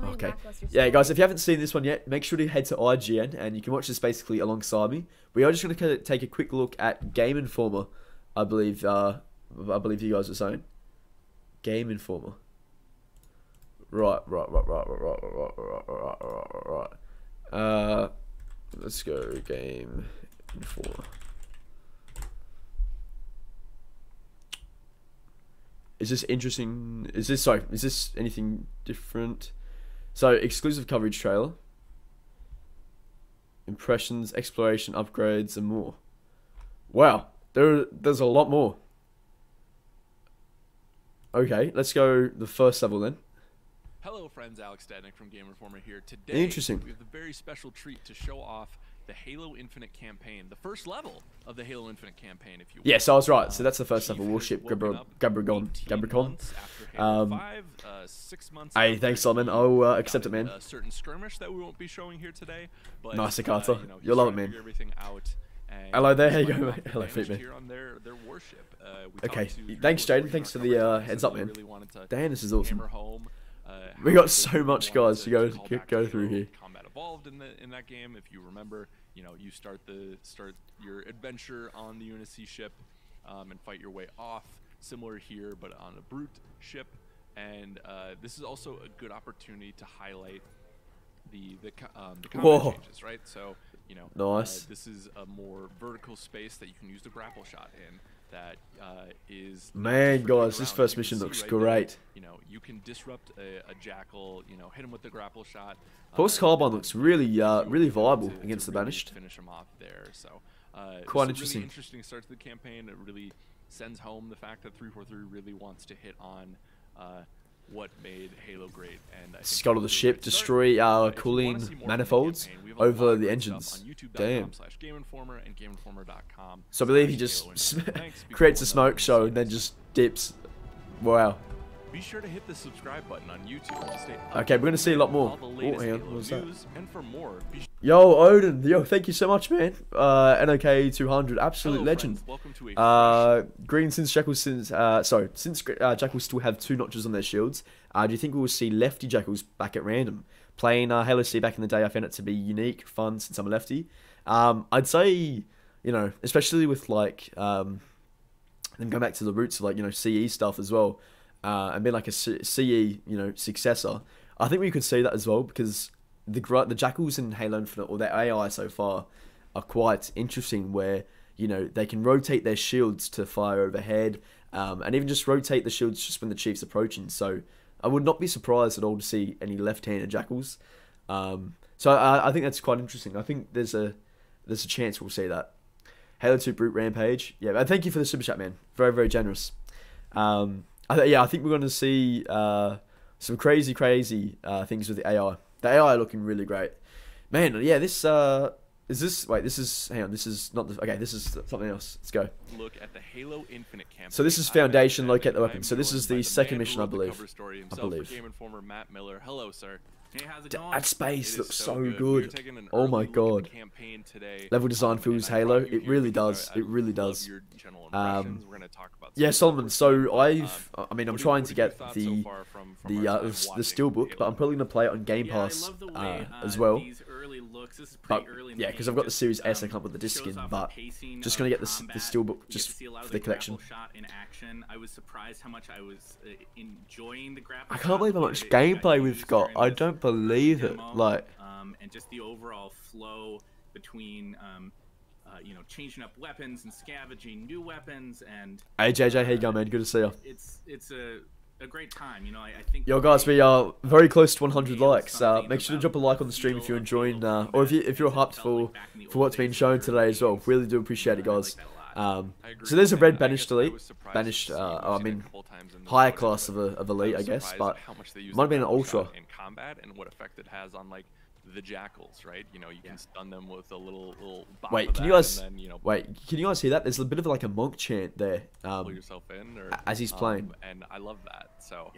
Okay. Yeah, guys, if you haven't seen this one yet, make sure to head to IGN and you can watch this basically alongside me. We are just going to take a quick look at Game Informer. I believe you guys are saying. Game Informer. Right. Let's go Game Informer. Is this interesting? Is this anything different? So, exclusive coverage trailer. Impressions, exploration, upgrades, and more. Wow, there's a lot more. Okay, let's go the first level then. Hello friends, Alex Stadnick from Game Informer here. Today, interesting. We have a very special treat to show off the Halo Infinite campaign, the first level of the Halo Infinite campaign, if you will. Yes, I was right. So that's the first level. Warship Gabricon. 6 months. Hey, thanks, Simon. I'll accept it, man. A certain skirmish that we won't be showing here today. But, nice, Carter. You'll love it, man. And hello there. How you going, mate? Hello, Feet, man. Okay, thanks, Jaden. Thanks for the heads up, man. Damn, this is awesome. We got so much, guys, to go through here. Combat evolved in that game. If you remember, you start your adventure on the UNSC ship and fight your way off. Similar here, but on a brute ship. And this is also a good opportunity to highlight the combat changes, right? So nice. This is a more vertical space that you can use the grapple shot in. That is, man, guys, this first mission looks great. You can disrupt a jackal. Hit him with the grapple shot. Pulse Carbine looks really viable against the Banished. Finish him off there. So quite interesting. Really interesting start to the campaign. It really sends home the fact that 343 really wants to hit on what made Halo great. And Scuttle the ship, destroy cooling manifolds over the engines. Damn. So I believe he just creates a smoke show and then just dips. Wow. Be sure to hit the subscribe button on YouTube to stay okay, we're going to see a lot more. Oh, hang on. What was that? And for more, yo, Odin. Yo, thank you so much, man. NOK 200. Absolute legend. Green since Jackals since Jackals still have 2 notches on their shields. Do you think we will see lefty Jackals back at random? Playing Halo C back in the day, I found it to be unique, fun since I'm a lefty. I'd say, especially with like them going back to the roots of like CE stuff as well. And being like a CE, successor. I think we could see that as well because the Jackals in Halo Infinite or their AI so far are quite interesting where, they can rotate their shields to fire overhead and even just rotate the shields just when the Chief's approaching. So I would not be surprised at all to see any left-handed Jackals. So I think that's quite interesting. I think there's a chance we'll see that. Halo 2 Brute Rampage. Yeah, thank you for the super chat, man. Very, very generous. I think we're going to see some crazy things with the AI. The AI looking really great. Man, yeah, this hang on, this is not the, okay, this is something else. Let's go. Look at the Halo Infinite campaign. So this is Foundation, locate the weapon. So this is the second mission, I believe. Game Informer Matt Miller. Hello, sir. Hey, how's it going? That space looks so good. Oh my god. Level design feels Halo. It really does. It really does. Yeah, Solomon. So I'm trying to get the steelbook, but I'm probably gonna play it on Game Pass as well. books. This is pretty early in the yeah, because I've got the Series S, I can't put the disc in, but just gonna get the steelbook just for the collection. Shot in action. I was surprised how much I was enjoying the grapple. I can't believe how much gameplay we've got. I don't believe it. Like, and just the overall flow between you know, changing up weapons and scavenging new weapons. And hey JJ, how you going, man? Good to see you. It's a great time, you know. I think. Yo guys, we are very close to 100 likes. Make sure to drop a like on the stream if you're enjoying, or if you're hyped for what's been shown today as well. Really do appreciate it, guys. So there's a red banished elite, I mean higher class of elite, I guess, but might have been an ultra. In combat and what effect it has on like the jackals, right? You know, you can stun them with a little wait, can you guys can you guys hear that? There's a bit of like a monk chant there. Pull yourself in, or, as he's playing, and I love that. So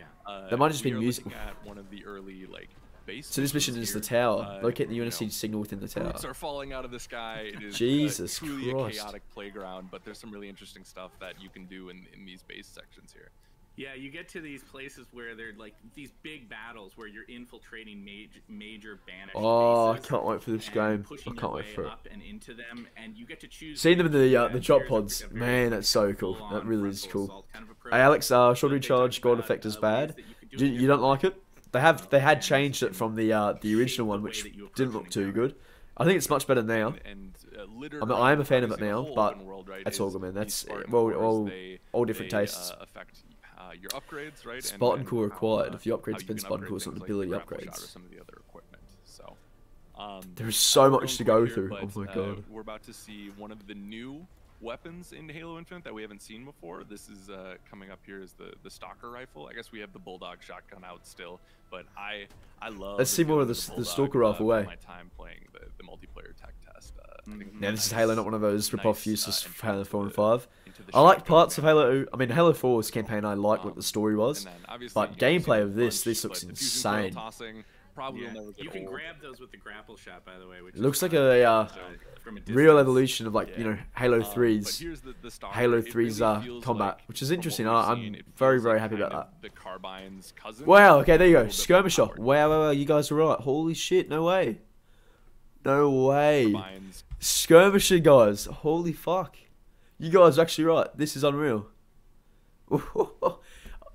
that might just be music. At one of the early like base. So this mission is the tower. Locate the UNSC signal within the tower. Roots are falling out of the sky. It is Jesus truly Christ. a chaotic playground, but there's some really interesting stuff that you can do in these base sections here. Yeah, you get to these places where they're like these big battles where you're infiltrating major banished Oh, I bases can't wait for this game. I can't wait for it. Up and into them, and you get to choose. Seeing them in the drop pods, man, that's so cool. That really is cool. Hey Alex, short recharge gold effect is bad. You don't like it? They had changed it from the original one, which didn't look too good. I think it's much better now. I mean, I am a fan of it now, but that's all good, man. That's all different tastes. Your upgrades, right? Spartan core required. If you upgrade spin Spartan core, some ability upgrades. Some of the other equipment. So there is so much to go through. Oh my god. We're about to see one of the new weapons in Halo Infinite that we haven't seen before. This is coming up here is the Stalker rifle. I guess we have the Bulldog shotgun out still, but I love. Let's see more of the Stalker rifle. Way. My time playing the multiplayer tech test. Yeah, this is Halo, not one of those rip-off useless Halo 4 and 5. I like parts of Halo. I mean, Halo 4's campaign, I like what the story was, but gameplay of this looks insane. You can grab those with the grapple shot, by the way. Which it looks like a real evolution of like Halo 3's combat, which is interesting. I'm very happy about that. Wow. Okay, there you go. Skirmisher. Wow. You guys are right. Holy shit. No way. No way. Skirmisher, guys. Holy fuck. You guys are actually right. This is unreal.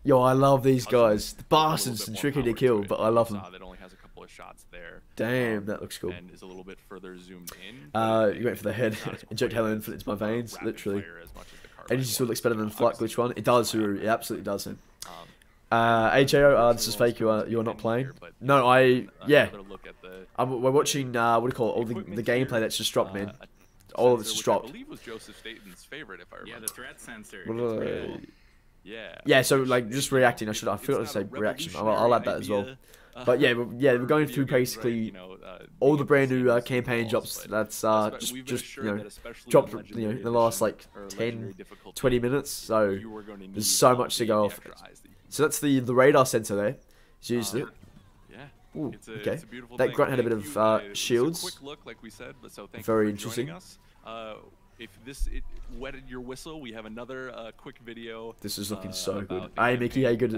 Yo, I love these guys. The bastards and tricky to kill, but I love them. That only has a couple of shots there. Damn, that looks cool. And is a little bit further zoomed in. You went for the head. Inject Halo Infinite into my veins, literally. Energy still looks better than the flight glitch one. It does, it absolutely does. HAO, this is fake. You're not playing. No, yeah. We're watching. What do you call it? All the gameplay that's just dropped, man. All of it's just dropped. I believe was Joseph Staten's favorite, if I remember. Yeah, the threat sensor. Yeah. So like just reacting. I forgot to say reaction. I'll add that as well. But yeah, we're going through basically all the brand new campaign drops. That's just dropped in the last like 10-20 minutes. So there's so much to go off. So that's the radar sensor there. It's used it. Ooh, okay. That Grunt had a bit of shields. Very interesting. If this wetted your whistle, we have another quick video. This is looking so good. Hey Mickey, how you good?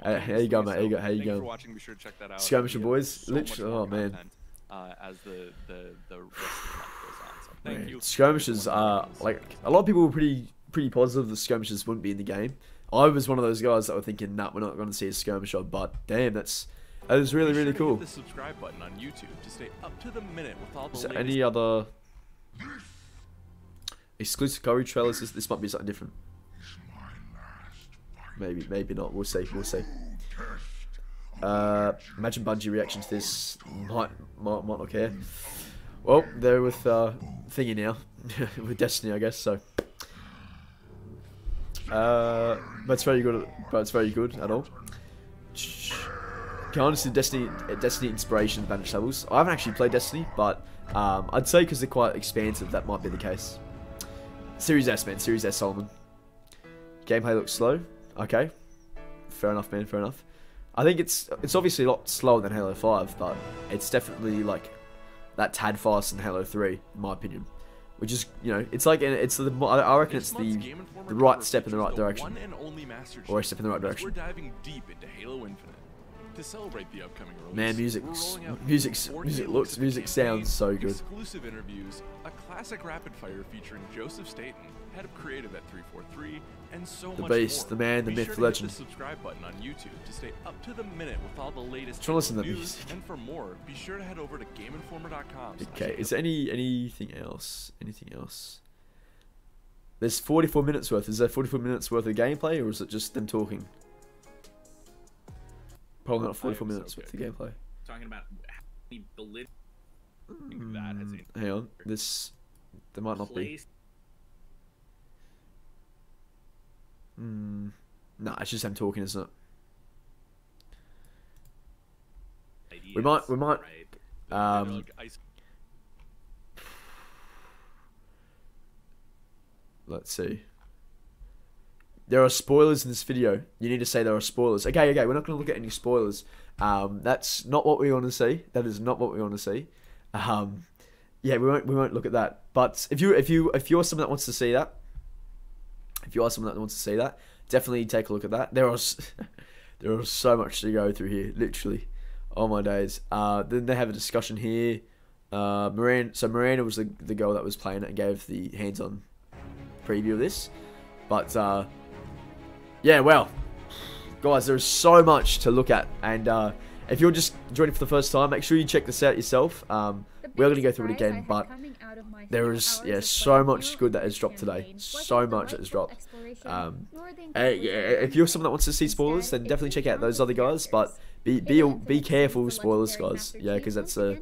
How you going, mate? How you going? For watching. Be sure to check that out. Skirmisher boys, literally. Oh man. As the rest of the month goes on. So thank you. Skirmishers are like a lot of people were pretty positive the skirmishers wouldn't be in the game. I was one of those guys that were thinking, nah, we're not going to see a skirmisher. But damn, that is really cool. Hit the subscribe button on YouTube to stay up to the minute with all the latest. Is there any other exclusive coverage trailers? This might be something different. Maybe not. We'll see. Imagine Bungie reaction to this. Might not care. Well, they're with thingy now, with Destiny, I guess. So, but it's very good. But it's very good at all. Honestly, Destiny inspiration banished levels. I haven't actually played Destiny, but I'd say because they're quite expansive, that might be the case. Series S, man. Series S, Solomon. Gameplay looks slow. Okay. Fair enough, man. Fair enough. I think it's obviously a lot slower than Halo 5, but it's definitely like that tad faster than Halo 3, in my opinion. Which is, it's like, I reckon it's the right step in the right direction. Or a step in the right direction. We're diving deep into Halo Infinite. To celebrate the upcoming release, Man, music sounds so good. Exclusive interviews, a classic rapid fire featuring Joseph Staten, head of creative at 343, and so much more. The beast, the man, the myth, legend. Hit the subscribe button on YouTube to stay up to the minute with all the latest listen to news. music. And for more, be sure to head over to GameInformer.com. Okay, is there anything else? Anything else? There's 44 minutes worth. Is there 44 minutes worth of gameplay, or is it just them talking? Probably not 44 minutes with the gameplay. Talking about the validity that as a hang on, there might not be. Nah, it's just them talking, isn't it? Ideas, we might. right. Let's see. There are spoilers in this video. You need to say there are spoilers. Okay, we're not going to look at any spoilers. That's not what we want to see. That is not what we want to see. Yeah, we won't look at that. But if you're someone that wants to see that, definitely take a look at that. There are so much to go through here, literally. Oh my days. Then they have a discussion here. Miranda was the girl that was playing it and gave the hands-on preview of this. But yeah, well, guys, there's so much to look at, and if you're just joining for the first time, make sure you check this out yourself. We're going to go through it again, but there is so much good that has dropped today. So much that has dropped. If you're someone that wants to see spoilers, then definitely check out those other guys. But be careful with spoilers, guys. Yeah, because that's a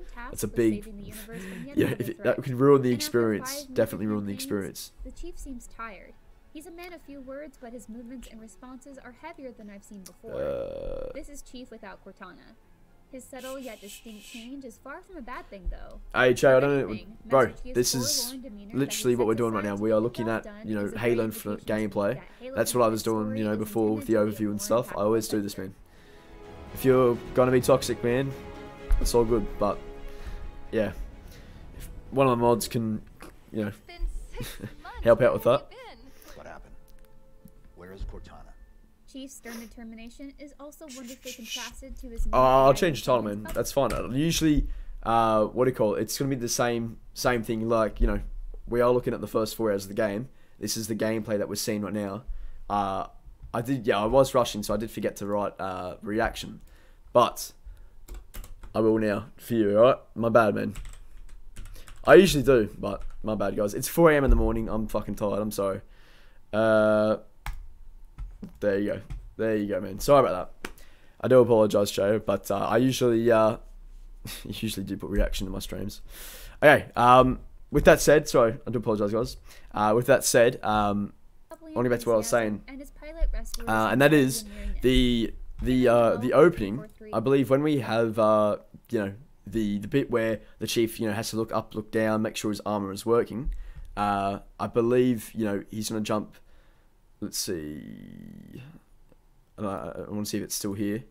big that can ruin the experience. Definitely ruin the experience. The chief seems tired. He's a man of few words, but his movements and responses are heavier than I've seen before. This is Chief without Cortana. His subtle yet distinct change is far from a bad thing, though. Hey, Jay, I don't know, bro. This is literally what we're doing right now. We are looking at, Halo Infinite gameplay. That's what I was doing, before with the overview and stuff. I always do this, man. If you're gonna be toxic, man, it's all good. But yeah, if one of the mods can, help out with that. What happened? Where is Cortana? Chief's stern determination is also wonderfully contrasted to his. I'll change the title, man. That's fine. Usually, it's gonna be the same thing. Like, we are looking at the first 4 hours of the game. This is the gameplay that we're seeing right now. I was rushing, so I did forget to write reaction, but I will now for you. Alright, my bad, man. I usually do, but my bad, guys. It's 4 AM in the morning. I'm fucking tired. I'm sorry. There you go, man. Sorry about that. I do apologize, Joe, but I usually do put reaction in my streams. Okay. With that said, sorry, I do apologize, guys. With that said, on back to what I was saying, and that is the opening. I believe when we have the bit where the chief has to look up, look down, make sure his armor is working. I believe he's gonna jump. Let's see. I want to see if it's still here.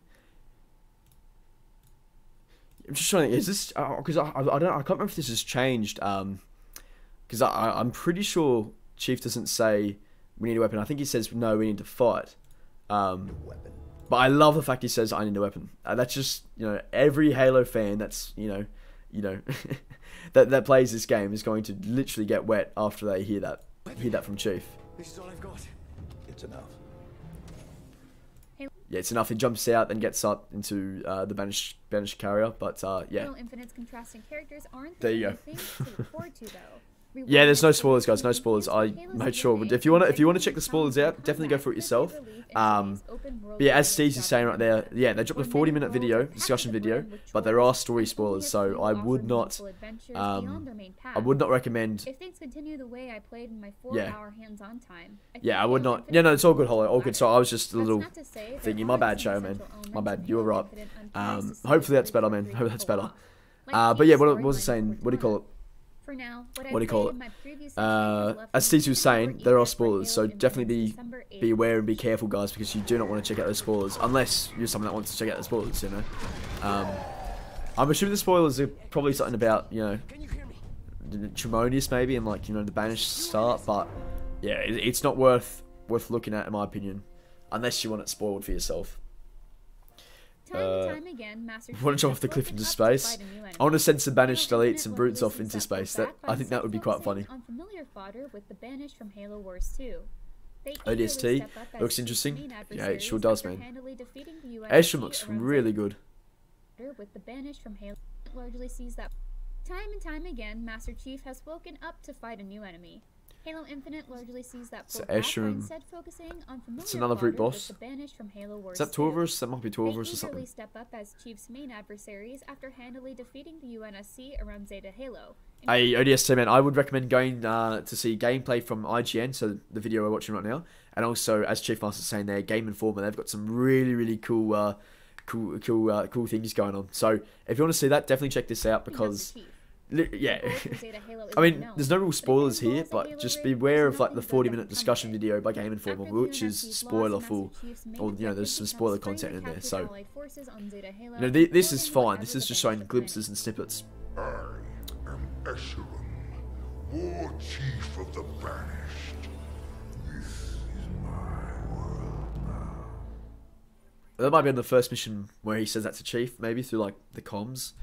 I'm just trying to. Is this because I can't remember if this has changed. Because I'm pretty sure Chief doesn't say we need a weapon. I think he says no, we need to fight. But I love the fact he says I need a weapon. That's just every Halo fan that's that plays this game is going to literally get wet after they hear that from Chief. This is all I've got. It's enough. Yeah, it's enough. He jumps out and gets up into the banished carrier. But yeah. Infinite's contrasting characters aren't there you go. To look forward to, though. Yeah, there's no spoilers, guys. No spoilers. I made sure. But if you want to check the spoilers out, definitely go for it yourself. But yeah, as Steve's is saying right there, yeah, they dropped a 40-minute video, discussion video, but there are story spoilers, so I would not recommend. If things continue the way I played in my 4-hour hands-on time. Yeah, I would not. Yeah, no, it's all good, Hollow. All good. So I was just a little thinking. My bad, show, man. My bad. You were right. Hopefully that's better, man. Hope that's better. But yeah, what was I saying? What do you call it? For now, what do you call it? As Steve was saying, there are spoilers, so definitely be aware and be careful, guys, because you do not want to check out those spoilers, unless you're someone that wants to check out the spoilers, I'm assuming the spoilers are probably something about, Tremonius maybe, and the banished start, but yeah, it's not worth looking at, in my opinion, unless you want it spoiled for yourself. Time again, Master want to jump off the cliff into space. I want to send some banished elites and brutes off into space. I think that would be quite funny. On familiar fodder with the banished from Halo Wars 2. ODST looks interesting. Yeah, it sure does, man. Ashram looks really good. With the banished from Halo, largely sees that time and time again, Master Chief has woken up to fight a new enemy. Halo Infinite largely sees that so instead focusing on familiar it's another brute boss. The banished from Halo Wars. Is that 2 of us? That might be 2 of us or something. They step up as Chief's main adversaries after handily defeating the UNSC around Zeta Halo. Hey, ODST man, I would recommend going to see gameplay from IGN, so the video we're watching right now, and also as Chief Master's saying there, Game Informer. They've got some really cool things going on. So if you want to see that, definitely check this out because. Yeah, I mean, there's no real spoilers here, but just beware of like the 40-minute discussion video by Game Informer, which is spoiler full, or you know, there's some spoiler content in there. So, you know, this is fine. This is just showing glimpses and snippets. I am Eshelon, War Chief of the Banished. This is my world now. That might be on the first mission where he says that to Chief, maybe through like the comms.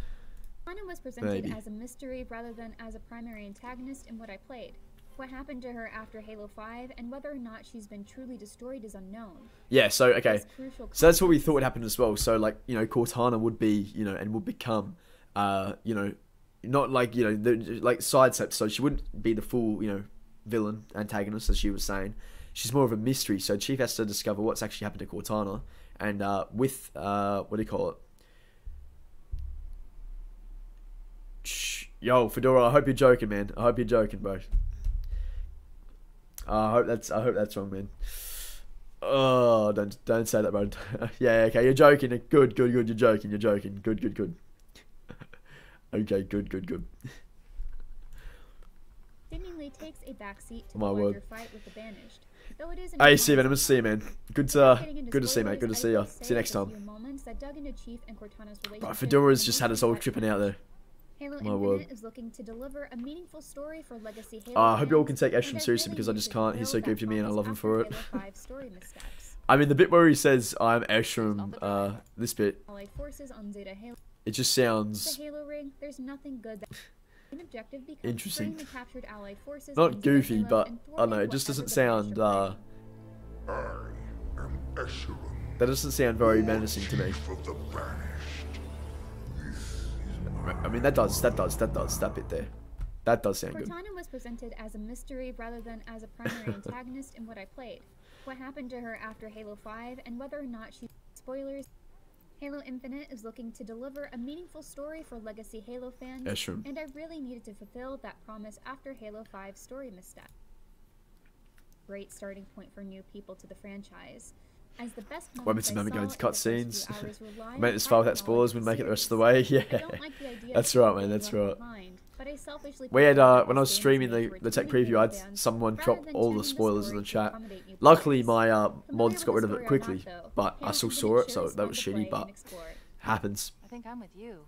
Cortana was presented as a mystery rather than as a primary antagonist in what I played. What happened to her after Halo 5 and whether or not she's been truly destroyed is unknown. Yeah, so, okay. So that's what we thought would happen as well. So, like, you know, Cortana would be, you know, and would become, you know, not like, you know, like sidesteps. So she wouldn't be the full, you know, villain, antagonist, as she was saying. She's more of a mystery. So Chief has to discover what's actually happened to Cortana. And with, what do you call it? Yo, Fedora, I hope you're joking, man. I hope you're joking, bro. I hope that's wrong, man. Oh, don't say that, bro. Yeah, okay, you're joking. Good. You're joking. Good. Okay, good. Seemingly takes a backseat to the larger fight with the banished. Though it is hey, see you, man. I'm gonna see you, man. Good to see you, mate. Good to see you. See you next time. Bro, Fedora's just had us all tripping out there. Halo Infinite is looking to deliver a meaningful story for Legacy Halo. I hope you all can take Ashram seriously because I just can't. He's so good to me and I love him for it. I mean, the bit where he says, I'm Ashram, this bit, it just sounds interesting. Not goofy, but, I don't know, it just doesn't sound, that doesn't sound very menacing to me. I mean, that bit there. That does sound good. Cortana was presented as a mystery rather than as a primary antagonist in what I played. What happened to her after Halo 5 and whether or not she... Spoilers. Halo Infinite is looking to deliver a meaningful story for Legacy Halo fans, and I really needed to fulfill that promise after Halo 5 story misstep. Great starting point for new people to the franchise. As the best Weapons to never go into cutscenes. Make this file without spoilers, wouldn't make it the rest of the way. Yeah, that's right, man. That's right. We had when I was streaming the tech preview, I had someone drop all the spoilers in the chat. Luckily, my mods got rid of it quickly, but I still saw it, so that was shitty. But happens. I think I'm with you.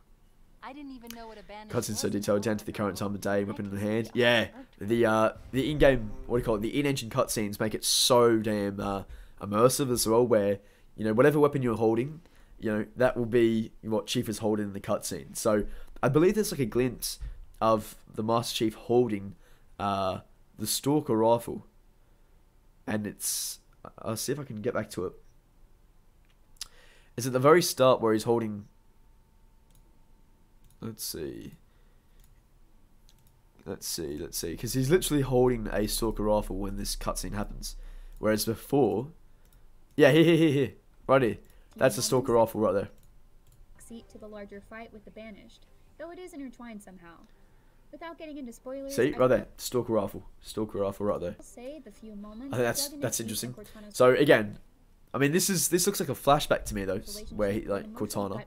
I didn't even know what a band cutscenes so detailed down to the current time of day, weapon in hand. Yeah, the in-game, what do you call it? The in-engine cutscenes make it so damn immersive as well, where, you know, whatever weapon you're holding, you know, that will be what Chief is holding in the cutscene. So I believe there's like a glimpse of the Master Chief holding the Stalker rifle, and it's, I'll see if I can get back to it. It's at the very start where he's holding, let's see, because he's literally holding a Stalker rifle when this cutscene happens, whereas before, yeah, here, right here. That's a Stalker rifle right there. Seat to the larger fight with the banished, though it is intertwined somehow. Without getting into spoilers, see right there, Stalker rifle right there. I think that's interesting. So again, I mean, this looks like a flashback to me though, where he, like Cortana,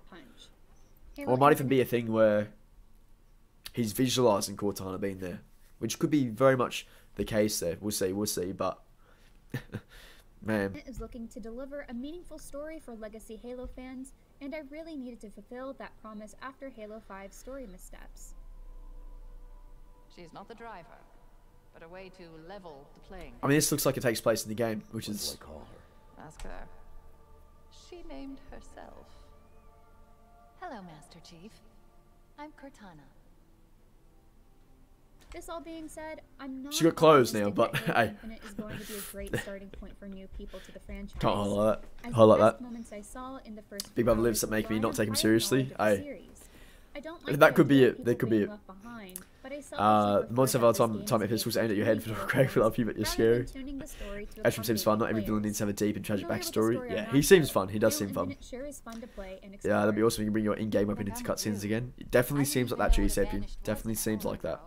or it might even be a thing where he's visualizing Cortana being there, which could be very much the case there. We'll see, but. Man. Is looking to deliver a meaningful story for Legacy Halo fans, and I really needed to fulfill that promise after Halo 5 story missteps. She's not the driver, but a way to level the playing. I mean, this looks like it takes place in the game, which is... Ask her. She named herself. Hello, Master Chief. I'm Cortana. This all being said, I'm not. She got clothes now, but hey. Infinite is going to be a great starting point for new people to the franchise. Can't highlight that. As Highlight the best that. moments I saw in the first Big Brother lives that make me not take him seriously. Hey. I don't like that could be it. That could be it. Monster of our time if pistols aimed at your head for not great for love you, but you're scary. Ashram seems fun. Not every villain needs to have a deep and tragic backstory. Yeah, he seems fun. He does seem fun. Yeah, that'd be awesome. You can bring your in-game weapon into cutscenes again. It definitely seems like that, G-Sapien. Definitely seems like that.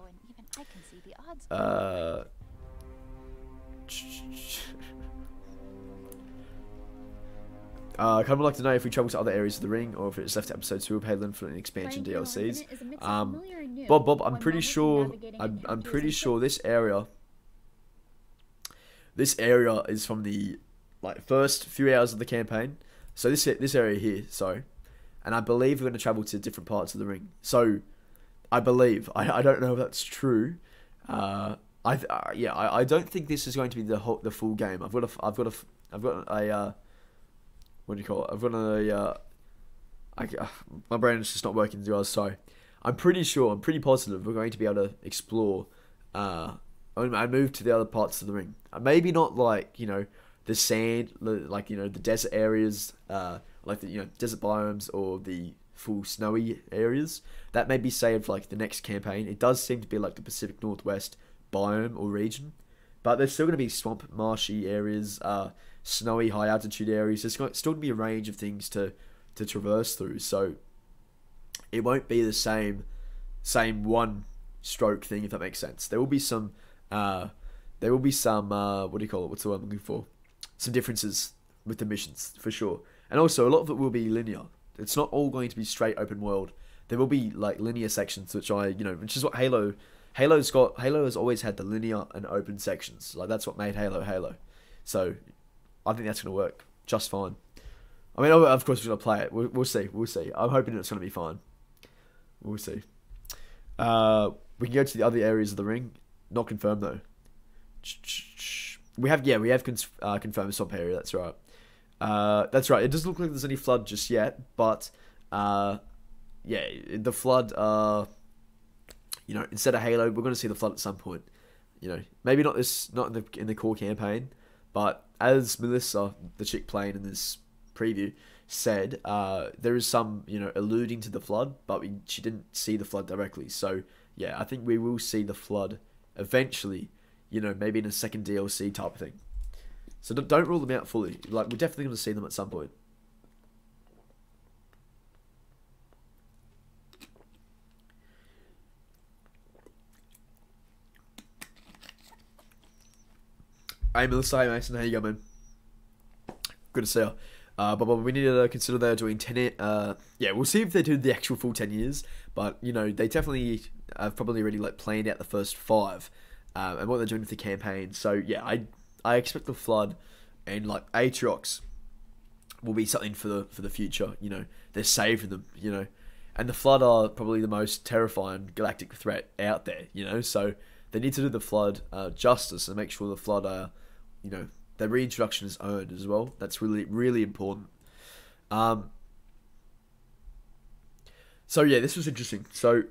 Kind of like to know if we travel to other areas of the ring, or if it's left to episode 2 of Halo Infinite expansion DLCs. Bob, I'm pretty sure. I'm pretty sure this area is from the first few hours of the campaign. So this area here, sorry, and I believe we're going to travel to different parts of the ring. So I believe I don't know if that's true. I don't think this is going to be the full game. I've got a what do you call it? I've got a my brain is just not working as well. So I'm pretty positive we're going to be able to explore. I moved to the other parts of the ring. Maybe not the sand, the desert areas, desert biomes or the full snowy areas. That may be saved for the next campaign. It does seem to be the Pacific Northwest biome or region, but there's still going to be swamp, marshy areas, snowy, high altitude areas. There's still going to be a range of things to traverse through. So it won't be the same one stroke thing, if that makes sense. There will be some what do you call it? What's the word I'm looking for? Some differences with the missions for sure, and also a lot of it will be linear. It's not all going to be straight open world. There will be linear sections, which is what Halo has got. Halo has always had the linear and open sections. That's what made Halo. So I think that's going to work just fine. I mean, of course we're going to play it. We'll see. I'm hoping it's going to be fine. We'll see. We can go to the other areas of the ring. Not confirmed though. We have confirmed swamp area. That's right. It doesn't look like there's any flood just yet, but the flood. Instead of Halo, we're going to see the flood at some point. Maybe not in the core campaign, but as Melissa, the chick playing in this preview, said, there is some alluding to the flood, but she didn't see the flood directly. So yeah, I think we will see the flood eventually. Maybe in a second DLC type of thing. So don't rule them out fully. We're definitely going to see them at some point. Hey Melissa, hey Mason, how you going, man? Good to see you. But we need to consider they're doing 10 we'll see if they do the actual full 10 years. But, they definitely have probably already planned out the first 5. And what they're doing with the campaign. So yeah, I expect the flood and Aatrox will be something for the future. They're saving them. And the flood are probably the most terrifying galactic threat out there. So they need to do the flood justice and make sure the flood their reintroduction is earned as well. That's really, really important. So yeah, this was interesting. So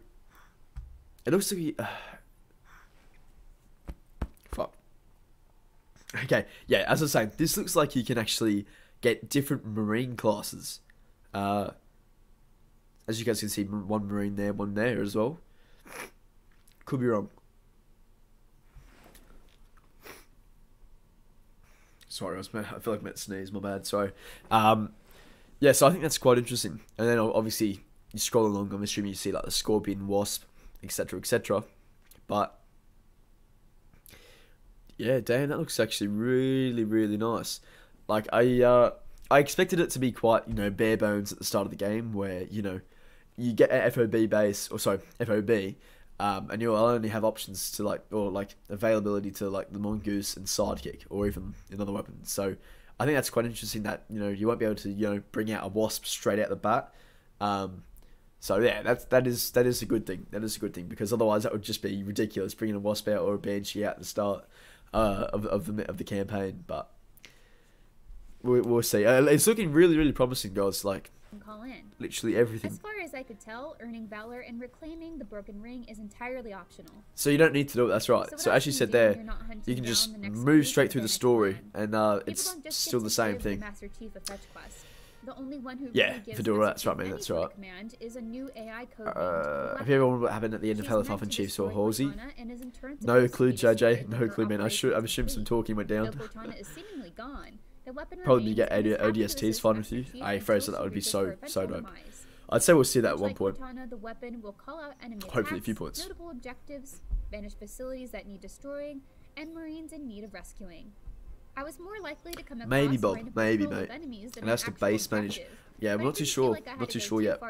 it looks to be. Okay, yeah, as I was saying, this looks like you can actually get different Marine classes. As you guys can see, one Marine there, one there as well. Could be wrong. Sorry, I feel like I'm about to sneeze, my bad, sorry. Yeah, so I think that's quite interesting. And then obviously, you scroll along, I'm assuming you see the Scorpion, Wasp, etc, etc. But yeah, damn, that looks actually really, really nice. I expected it to be quite, bare bones at the start of the game, where, you get an FOB base, and you'll only have options to availability to the Mongoose and Sidekick, or even another weapon. So I think that's quite interesting that, you won't be able to, bring out a Wasp straight out the bat. So yeah, that is a good thing. That is a good thing, because otherwise that would just be ridiculous, bringing a Wasp out or a Banshee out at the start of the campaign. But we'll see. It's looking really, really promising, guys. call in. Literally everything. As far as I could tell, earning valor and reclaiming the broken ring is entirely optional. So you don't need to do it, that's right. So as you said there, you can just move straight through the story, and it's still the same thing. Master Chief of Fetch Quest. The only one who yeah, Fedora, that's right, man, that's right. Is a new AI code have you ever wondered what happened at the end of Hellfire and Chiefs or Halsey? No clue, JJ. No clue, man. I'm assuming some talking went down. Probably you get ODSTs fine with you. I phrase that would be so dope. I'd say we'll see that at one point. Hopefully a few points. Notable objectives, banished facilities that need destroying, and Marines in need of rescuing. I was more likely to come across maybe, Bob. Maybe, mate. And that's the base manage. Yeah, I'm not too sure. Not too sure yet.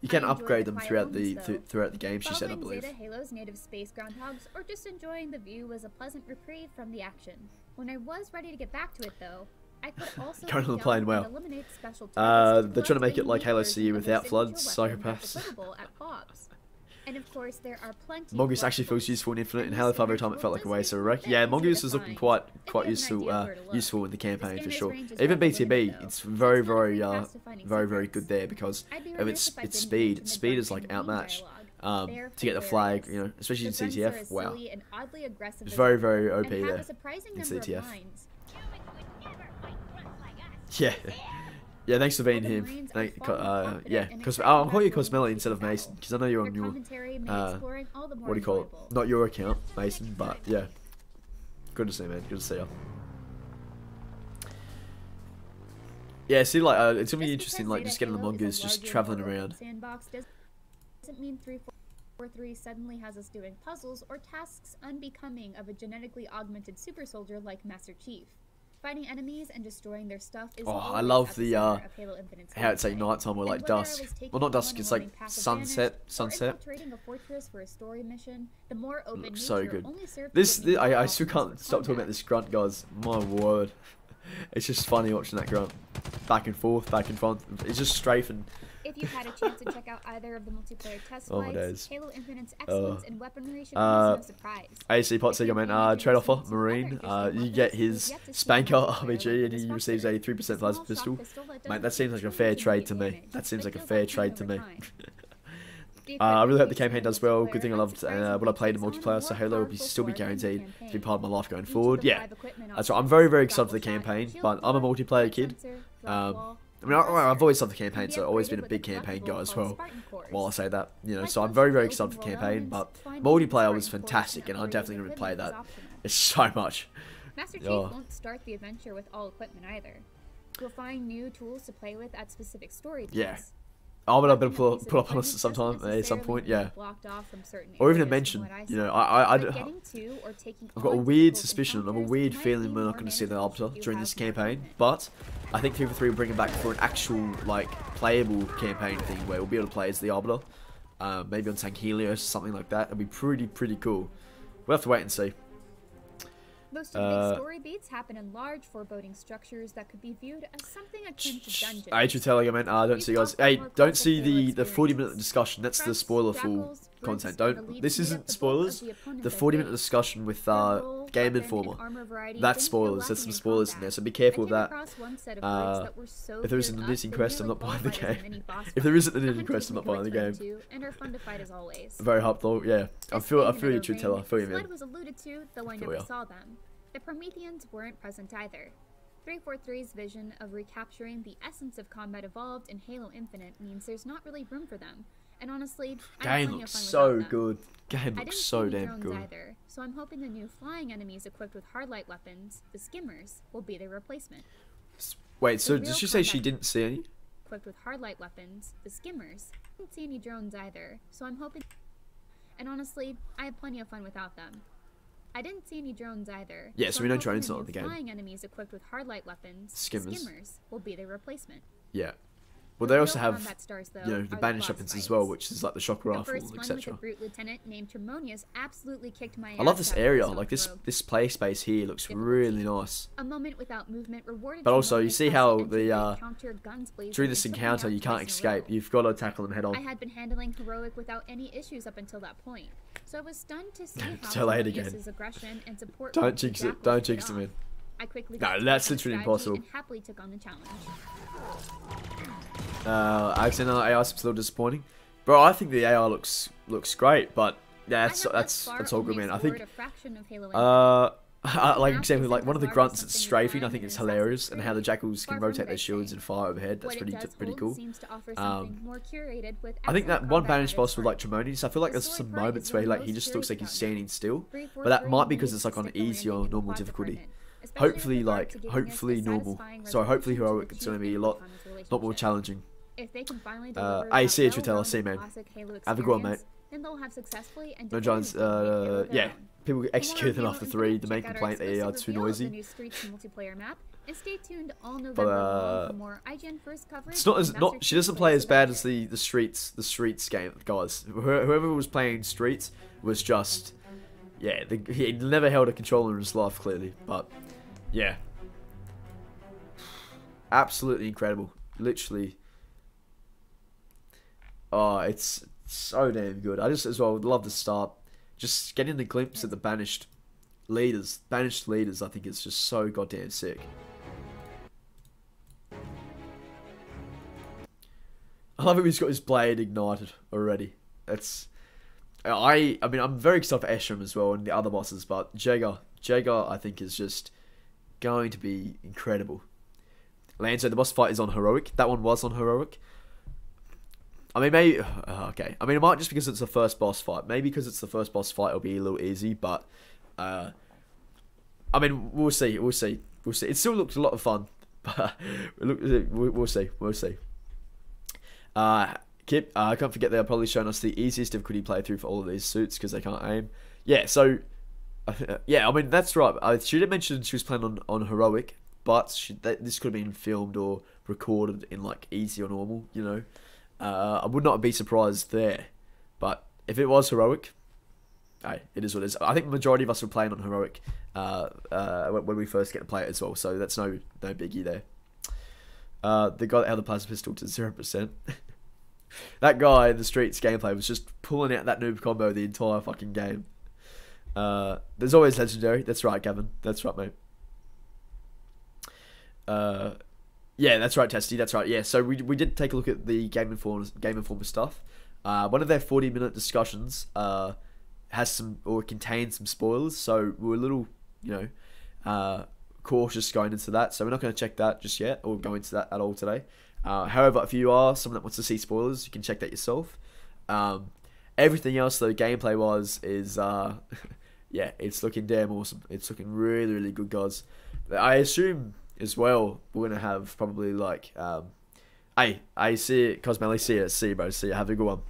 You can upgrade them throughout the game, she said, I believe. Halo's native space groundhogs, or just enjoying the view, was a pleasant reprieve from the action. When I was ready to get back to it, though, I could also currently playing well. They're trying to make it like Halo CE without floods, psychopaths. And of course, there are plenty. Mongoose actually feels useful in Infinite. In Halo 5 every time it felt like a waste of a wreck. Yeah, Mongoose is looking quite useful in the campaign for sure. Even BTB, it's very good there because of its speed. Speed is like outmatched. To get the flag, you know, especially in CTF. Wow, it's very OP there in CTF. Yeah. Yeah, thanks for being here. Yeah, because I'll call you Cosmelly instead of Mason, because I know you're on your, what do you call it? Not your account, Mason, but yeah. Good to see you, man. Good to see you. Yeah, see, like, it's gonna be interesting, like, just getting the Mongoose just traveling around. Doesn't mean 343 suddenly has us doing puzzles or tasks unbecoming of a genetically augmented super soldier like Master Chief. Fighting enemies and destroying their stuff is I love the how it's like nighttime or like dusk. Well, not dusk, it's like sunset. A fortress for a story mission, the more open so good. I still can't stop talking about this Grunt, guys. My word, it's just funny watching that Grunt back and forth, back and front. It's just strafing. If you've had a chance to check out either of the multiplayer test flights, Halo Infinite's excellence in weaponry should be no surprise. AC Pot Seeger, man, trade offer, Marine, you get his Spanker RPG and he receives a 3% plasma pistol. Mate, that seems like a fair trade to me. That seems like a fair trade to me. I really hope the campaign does well. Good thing I loved what I played in multiplayer, so Halo will still be guaranteed to be part of my life going forward. Yeah, that's right. I'm very excited for the campaign, but I'm a multiplayer kid. I mean, I've always loved the campaign, so I've always been a big campaign guy as well. While I say that, you know, so I'm very excited for the campaign. But multiplayer was fantastic, and I'm definitely going to play that. It's so much. Master Chief won't start the adventure with all equipment either. You'll find new tools to play with at specific story beats. Yeah. Oh, but I've been put up on us at some point, yeah. Or even a mention, you know, I've got a weird suspicion, I've a weird feeling we're not going to see the Arbiter during this campaign, but I think 343 will bring him back for an actual, like, playable campaign thing where we'll be able to play as the Arbiter, maybe on Tank Helios or something like that. It'll be pretty cool. We'll have to wait and see. Most of the big story beats happen in large, foreboding structures that could be viewed as something akin to dungeons. I should tell you, man. Don't see, guys. Hey, don't see the 40-minute discussion. That's the spoiler-full content. Don't. This isn't spoilers. The 40-minute discussion with Game Informer. That's spoilers. There's some spoilers in there, so be careful with that. If there isn't a knitting quest, I'm not buying the game. If there isn't a knitting quest, I'm not buying the game. Very hyped though. Yeah, I feel you, True Teller. I feel you, man. Was alluded to, though I never saw them. The Prometheans weren't present either. 343's vision of recapturing the essence of combat evolved in Halo Infinite means there's not really room for them. And honestly, game looks so good. Game looks so damn good. Either, so I'm hoping the new flying enemies equipped with hardlight weapons, the skimmers, will be their replacement. Wait, so did she say she didn't see any? Equipped with hardlight weapons, the skimmers. I didn't see any drones either, so I'm hoping. And honestly, I had plenty of fun without them. I didn't see any drones either. Yeah, so we know drones not in the game. Flying enemies equipped with hardlight weapons, skimmers will be their replacement. Yeah. Well, they also have, you know, the banished weapons as well, which is like the shock rifle, etc. I love this area. Like this play space here looks really nice. A moment without movement rewarded. But also, you see how the during this encounter you can't escape. You've got to tackle them head on. I had been handling heroic without any issues up until that point, so I was stunned to see how tell it again. Aggression and support. Don't jinx it. Don't jinx them in. I quickly no, that's literally impossible. And happily took on the challenge. Alexander AI seems a little disappointing. Bro, I think the AI looks great, but yeah, that's all good, man. I think like example, like one of the grunts that's strafing, I think it's hilarious, and how the jackals can rotate their shields and fire overhead. That's pretty cool. I think that one banished boss with like Tremonius, I feel like there's some moments where he just looks like he's standing still, but that might be because it's like on easy or normal difficulty. Hopefully normal. Sorry, hopefully heroic. It's gonna be a lot more challenging. I see it, Twitter. I see, man. Have a good one, mate. Then they'll have successfully and no Giants, yeah. People execute them after 3. The main complaint, they are too noisy. But it's not. She doesn't play as bad as the Streets game, guys. Whoever was playing Streets was just, yeah. He never held a controller in his life, clearly. But yeah, absolutely incredible. Literally, oh, it's so damn good. I just as well love the start. Just getting the glimpse of the banished leaders, I think it's just so goddamn sick. I love how he's got his blade ignited already. I mean, I'm very excited for Eshram as well and the other bosses, but Jaeger, I think is just going to be incredible. Lanzo, the boss fight is on heroic. That one was on heroic. I mean, maybe... okay. I mean, it might just because it's the first boss fight. Maybe because it's the first boss fight, it'll be a little easy, but... I mean, we'll see. It still looks a lot of fun. But we'll see. Kip, I can't forget they're probably showing us the easiest difficulty playthrough for all of these suits because they can't aim. Yeah, so... yeah, I mean, that's right. She did mention she was playing on heroic, but this could have been filmed or recorded in, like, easy or normal, you know? I would not be surprised there, but if it was heroic, hey, it is what it is. I think the majority of us were playing on heroic when we first get to play it as well, so that's no biggie there. The guy that held the plasma pistol to 0%. That guy in the Streets gameplay was just pulling out that noob combo the entire fucking game. There's always legendary. That's right, Gavin. That's right, mate. Yeah, that's right, Testy. That's right. Yeah, so we did take a look at the Game Informer stuff. One of their 40-minute discussions contains some spoilers, so we're a little, you know, cautious going into that. So we're not going to check that just yet, or go into that at all today. However, if you are someone that wants to see spoilers, you can check that yourself. Everything else, though, gameplay-wise, is yeah, it's looking damn awesome. It's looking really, really good, guys. I assume as well, we're gonna have probably like, I see it, Cosmelly, see you, bro, see you, have a good one.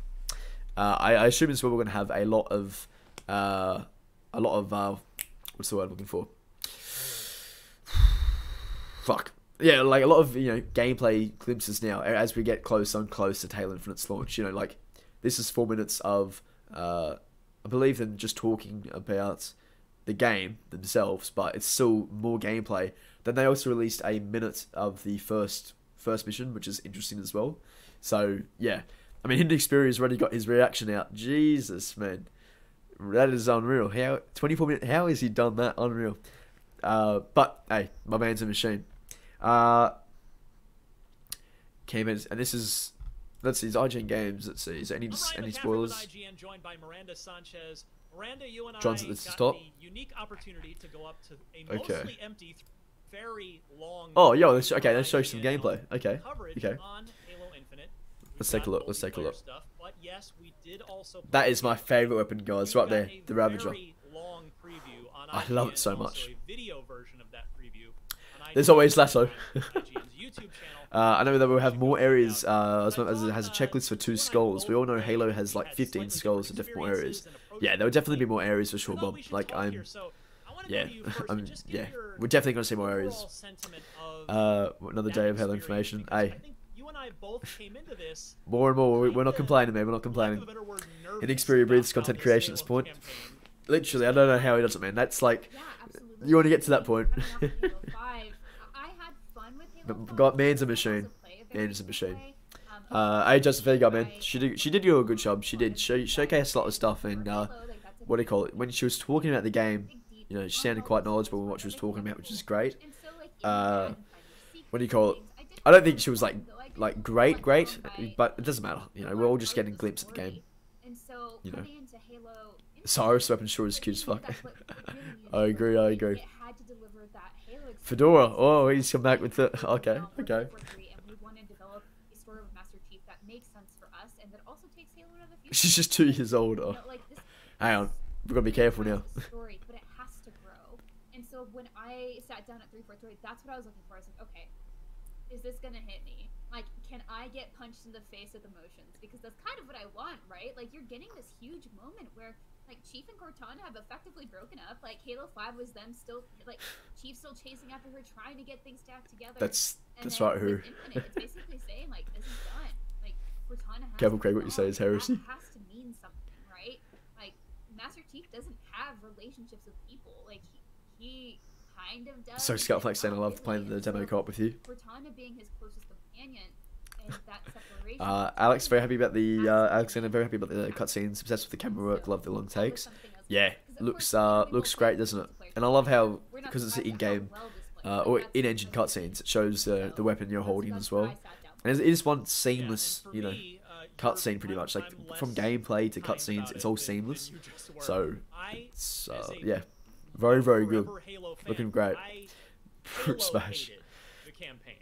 I assume as well we're gonna have a lot of, what's the word I'm looking for? Fuck. Yeah, like a lot of, you know, gameplay glimpses now as we get closer and closer to Halo Infinite's launch. You know, like this is 4 minutes of, I believe them just talking about the game themselves, but it's still more gameplay. Then they also released a minute of the first mission, which is interesting as well. So yeah, I mean, Hidden Xperia already got his reaction out. Jesus, man, that is unreal. How 24 minutes? How has he done that? Unreal. But hey, my man's a machine. And this is, let's see, it's IGN Games. Let's see, is there any spoilers? IGN, joined by Miranda Sanchez. Miranda, you and John's I got the unique opportunity to go up to a mostly empty, very long. Oh, yo, let's show you some gameplay. Okay. On Halo Infinite. Let's take a look. Stuff, but yes, we did also that is my favorite weapon, guys. Right there, the Ravager. Long preview on I love it so much. A video version of that preview. There's always Lasso. YouTube channel. I know that we'll have more areas, as it has a checklist for 2 skulls. We all know Halo has like 15 skulls in different areas. Yeah, there will definitely be more areas for sure, Bob. Like, yeah, we're definitely going to see more areas. Another day of Halo information. Hey, more and more. We're not complaining, man. We're not complaining. Xperia breathes content creation at this point. Literally, I don't know how he does it, man. That's like, you want to get to that point. But man's a machine. Man's a machine. Hey, Justin, there you go, man. She did do a good job. She did showcase a lot of stuff, and what do you call it? When she was talking about the game, you know, she sounded quite knowledgeable in what she was talking about, which is great. What do you call it? I don't think she was like like great, but it doesn't matter. You know, we're all just getting a glimpse of the game. You know, Cyrus weapon sure is cute as fuck. I agree. Fedora, oh, he's come back with the okay. She's just 2 years older. Hang on, we've got to be careful now. Story, but it has to grow. And so when I sat down at 343, that's what I was looking for. I was like, okay, is this gonna hit me? Like, can I get punched in the face with emotions? Because that's kind of what I want, right? Like, you're getting this huge moment where, like, Chief and Cortana have effectively broken up. Like, Halo 5 was them still, like, Chief still chasing after her, trying to get things stacked together. That's right, who? It's basically saying, like, this is done. Like, Cortana has Careful, Craig, what you say is heresy. That has to mean something, right? Like, Master Chief doesn't have relationships with people. Like, he kind of does. So Scoutflex saying I love playing the demo co-op with you. Cortana being his closest companion, and that separation. Alex very happy about the Alexander very happy about the cutscenes. Obsessed with the camera work. Love the long takes. Yeah, looks great, doesn't it? And I love how because it's in-game or in-engine cutscenes, it shows the weapon you're holding as well. And it is one seamless, you know, cutscene pretty much. Like from gameplay to cutscenes, it's all seamless. So it's yeah. Very good. Looking great. Fruit Smash.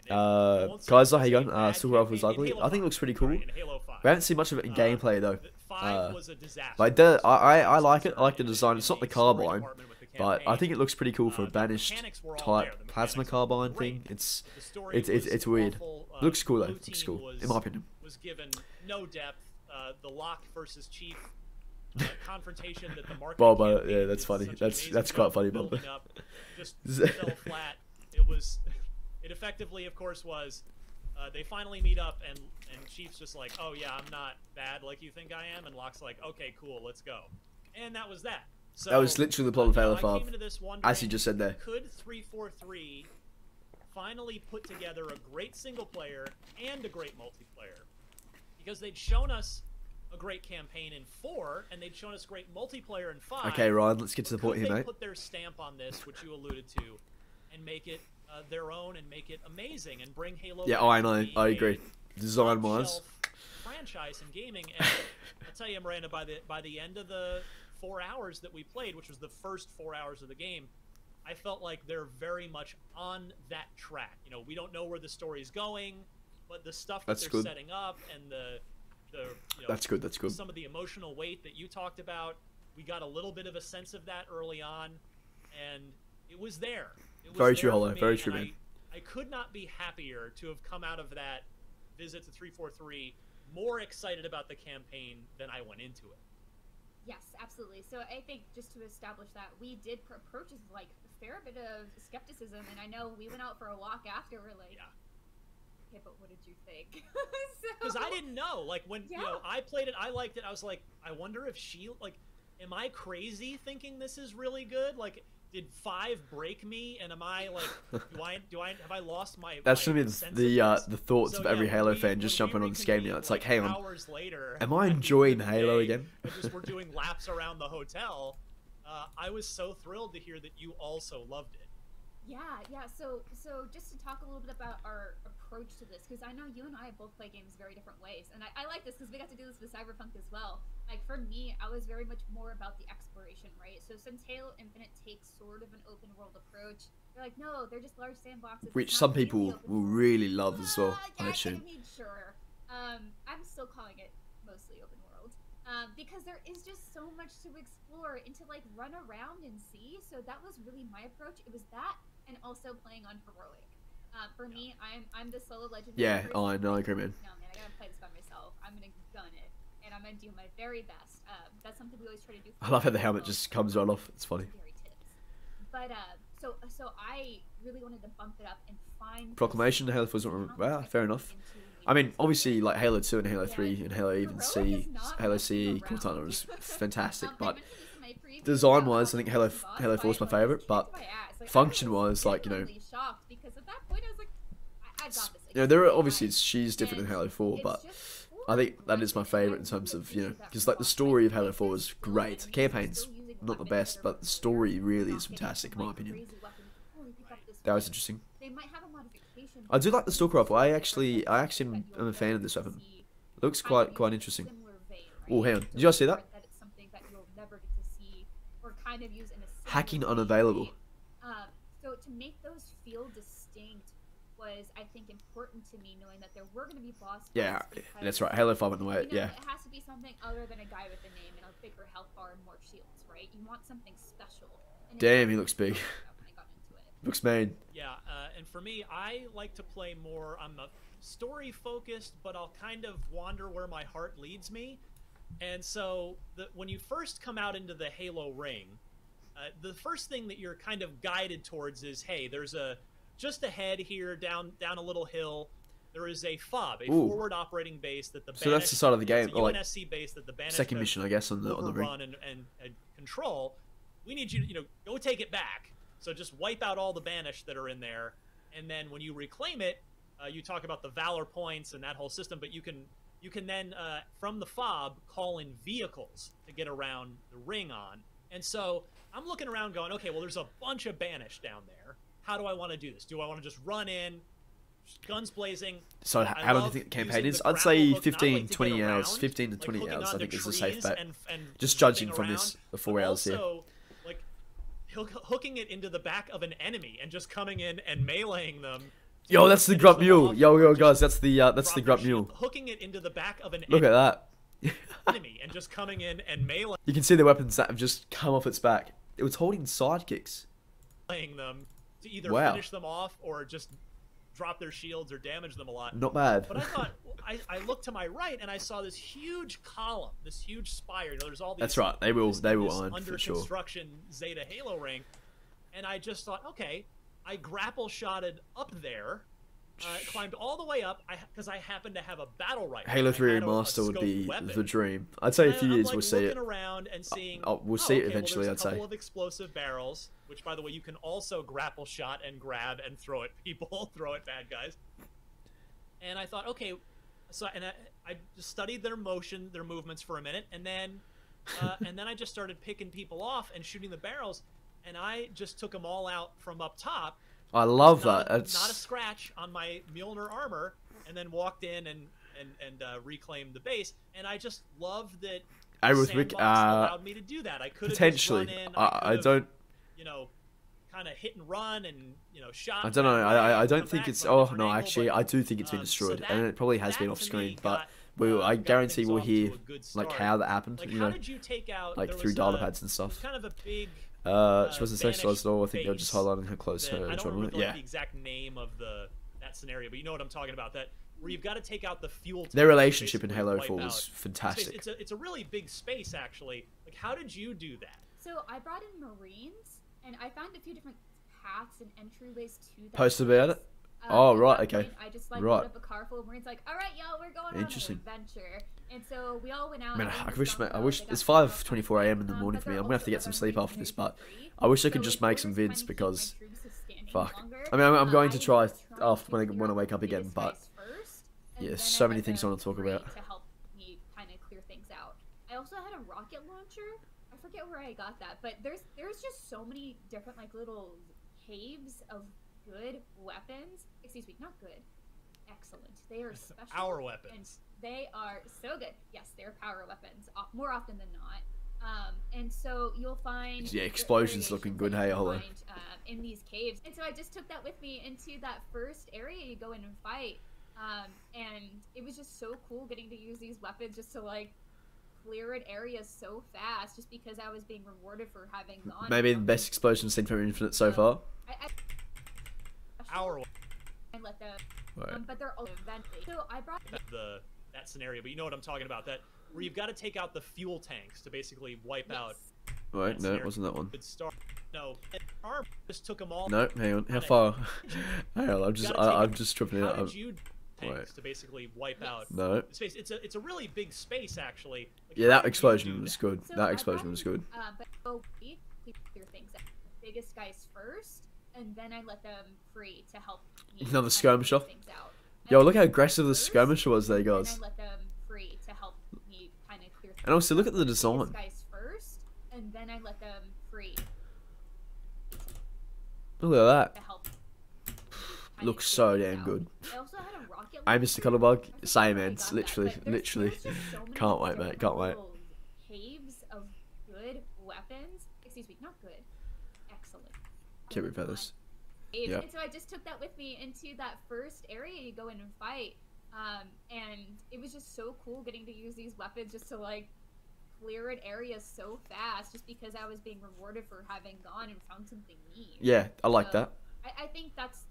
Kaiser, how you going? Silver Elf was ugly. I think it looks pretty cool. We haven't seen much of it in gameplay though. But I like it. I like the design. It's not the carbine, but I think it looks pretty cool for a banished type plasma carbine thing. It's weird. Looks cool though. Looks cool in my opinion. Was given no depth. The Locke versus Chief confrontation that the market yeah, that's funny. That's quite funny, Bob. Just fell flat. It effectively, of course, was they finally meet up and Chief's just like, oh yeah, I'm not bad like you think I am, and Locke's like, okay, cool, let's go, and that was that. So that was literally the plot of Halo 5, as you just said there. Could 343 finally put together a great single player and a great multiplayer? Because they'd shown us a great campaign in 4, and they'd shown us great multiplayer in 5. Okay, Ryan, let's get to the point here, mate. Could they put their stamp on this, which you alluded to, and make it their own and make it amazing and bring Halo? Yeah, I know. I agree. Design-wise, franchise in gaming, and I'll tell you, Miranda, by the end of the 4 hours that we played, which was the first 4 hours of the game, I felt like they're very much on that track. You know, we don't know where the story's going, but the stuff that they're setting up and the you know, that's good. Some of the emotional weight that you talked about, we got a little bit of a sense of that early on, and it was there. It was very true, Hollow. Very true, man. I could not be happier to have come out of that visit to 343 more excited about the campaign than I went into it. Yes, absolutely. So I think just to establish that, we did approach with like a fair bit of skepticism, and I know we went out for a walk after. We're like, yeah. Okay, but what did you think? Because I didn't know. Like when you know I played it, I liked it. I was like, I wonder if she like, am I crazy thinking this is really good? Like, did 5 break me? And am I like, have I lost my? That should be the thoughts of every Halo fan just jumping on this game now. It's like, hang on, am I enjoying Halo again? Just we're doing laps around the hotel. I was so thrilled to hear that you also loved it. Yeah. So just to talk a little bit about our approach to this, because I know you and I both play games very different ways, and I like this because we got to do this with Cyberpunk as well. Like for me, I was very much more about the exploration, right? So since Halo Infinite takes sort of an open world approach, they're like, no, they're just large sandboxes. Which some people will really love as well, I assume. Sure. I'm still calling it mostly open world. Because there is just so much to explore and to like run around and see. So that was really my approach. It was that, and also playing on heroic. For me, I'm the solo legendary. Yeah, I know, I agree, man. No, man, I gotta play this by myself. I'm gonna gun it, and I'm gonna do my very best. That's something we always try to do. I love how the helmet just comes right off. It's funny. But so I really wanted to bump it up and find Proclamation. Halo 4 wasn't. Well, fair enough. I mean, obviously, like Halo 2 and Halo 3 and Halo even C, Halo CE, Cortana was fantastic, but design-wise, I think Halo 4 is my favorite, but function-wise, like, you know, you know, there are obviously she's different than Halo 4, but I think that is my favorite in terms of, you know, because like the story of Halo 4 is great. Campaign's not the best, but the story really is fantastic in my opinion. That was interesting. They might have a modification I do like the stalker rifle. I actually am a fan of this weapon. It looks quite interesting. Oh, hang on. Did you guys see that? Hacking unavailable. So to make those feel distinct was, I think, important to me, knowing that there were going to be boss fights. Yeah, that's right. Halo 5 on the way. Yeah. It has to be something other than a guy with a name and a bigger health bar and more shields, right? You want something special. And damn, he looks big. Looks mean. Yeah, and for me, I like to play more. I'm a story focused, but I'll kind of wander where my heart leads me. And so when you first come out into the Halo ring, the first thing that you're kind of guided towards is, hey, there's just ahead here, down a little hill, there is a FOB, a forward operating base that the so that's the side of the game, or like UNSC base that the Banished second mission, I guess, on the ring. And control. We need you to go take it back. So just wipe out all the Banished that are in there, and then when you reclaim it, you talk about the Valor points and that whole system, but you can then from the FOB call in vehicles to get around the ring on. And so I'm looking around going, okay, well, there's a bunch of Banished down there. How do I want to do this? Do I want to just run in, guns blazing? So how long do you think the campaign is? I'd say 15 to 20 hours. 15 to 20 hours, I think, is a safe bet. Just judging from this, the 4 hours here. Like, hooking it into the back of an enemy and just coming in and meleeing them. Yo, that's the Grunt Mule. Yo, guys, that's the Grunt Mule. Hooking it into the back of an Look at that. enemy and just coming in and meleeing. You can see the weapons that have just come off its back. It was holding sidekicks. Playing them to either finish them off or just drop their shields or damage them a lot. Not bad. But I thought, I looked to my right and I saw this huge column, this huge spire. There's all these. That's right. They will iron under for sure. construction Zeta Halo ring, and I just thought, okay, I grapple shotted up there. Climbed all the way up because I happened to have a battle rifle. Halo 3 Remaster would be the dream. I'd say a few years we'll see it. Around and seeing, we'll see it eventually. I'd say. A couple of explosive barrels, which, by the way, you can also grapple shot and grab and throw at people, throw at bad guys. And I thought, okay, so I just studied their motion, their movements for a minute, and then I just started picking people off and shooting the barrels, and I just took them all out from up top. I love that. Not a scratch on my Mjolnir armor, and then walked in and reclaimed the base. And I just loved that Sandbox allowed me to do that. I could have potentially. Just run in, I don't. Kind of hit and run and shot. I don't know. I don't think it's. Oh no, actually, I do think it's been destroyed, and it probably has been off screen. But I guarantee we'll hear like how that happened. Like, how did you take out, like through data pads and stuff. Kind of a big. She wasn't sexualized at all. I think they're just highlighting her clothes. I don't remember the exact name of that scenario, but you know what I'm talking about. That where you've got to take out the fuel. Their relationship in Halo 4 was fantastic. It's a really big space, actually. Like, how did you do that? So I brought in Marines, and I found a few different paths and entryways to that. Post about it. Oh right, okay. I just loaded up a car full of Marines. Like, all right, y'all, we're going on an adventure. And so we all went out. Man, I wish it's 5:24 a.m. in the morning for me. I'm gonna have to get some sleep after this, but I wish I could just make some vids because, fuck. I mean, I'm going to try after when I wake up again, but yeah, so many things I want to talk about. To help me kind of clear things out. I also had a rocket launcher. I forget where I got that, but there's just so many different like little caves of good weapons. Excuse me, not good. Excellent. They are special. Power weapons. And they are so good. Yes, they're power weapons more often than not. And so you'll find explosions looking good. Hey, hello. In these caves, and so I just took that with me into that first area you go in and fight. And it was just so cool getting to use these weapons just to like clear an area so fast, just because I was being rewarded for having gone. Maybe the best explosion scene from Infinite so far. And let them. But they're all eventually. So I brought that scenario, but you know what I'm talking about. That where you've got to take out the fuel tanks to basically wipe out. Right, no, it wasn't that one. No, Arm just took them all. No, hang on. How far? Hang on, I'm just tripping it out. Tanks to basically wipe out. No. Space. It's a really big space actually. Like, yeah, that explosion was good. So that explosion was good. But clear things out. The biggest guys first, and then I let them free to help me. Another skirmisher. Yo, look how aggressive the skirmisher was there, guys. And I let them free to help me kind of clear. And also look at the design. Guys first, and then I let them free. Look at that. looks so damn good. I also had a rocket I missed the Cuddlebug. Same, man. It's Literally. Can't wait, mate. Can't wait. Caves of good weapons. Excuse me, not good. Excellent. Can't repair this. Yep. And so I just took that with me into that first area you go in and fight. And it was just so cool getting to use these weapons just to like clear an area so fast just because I was being rewarded for having gone and found something neat. Yeah, I like that. I think that's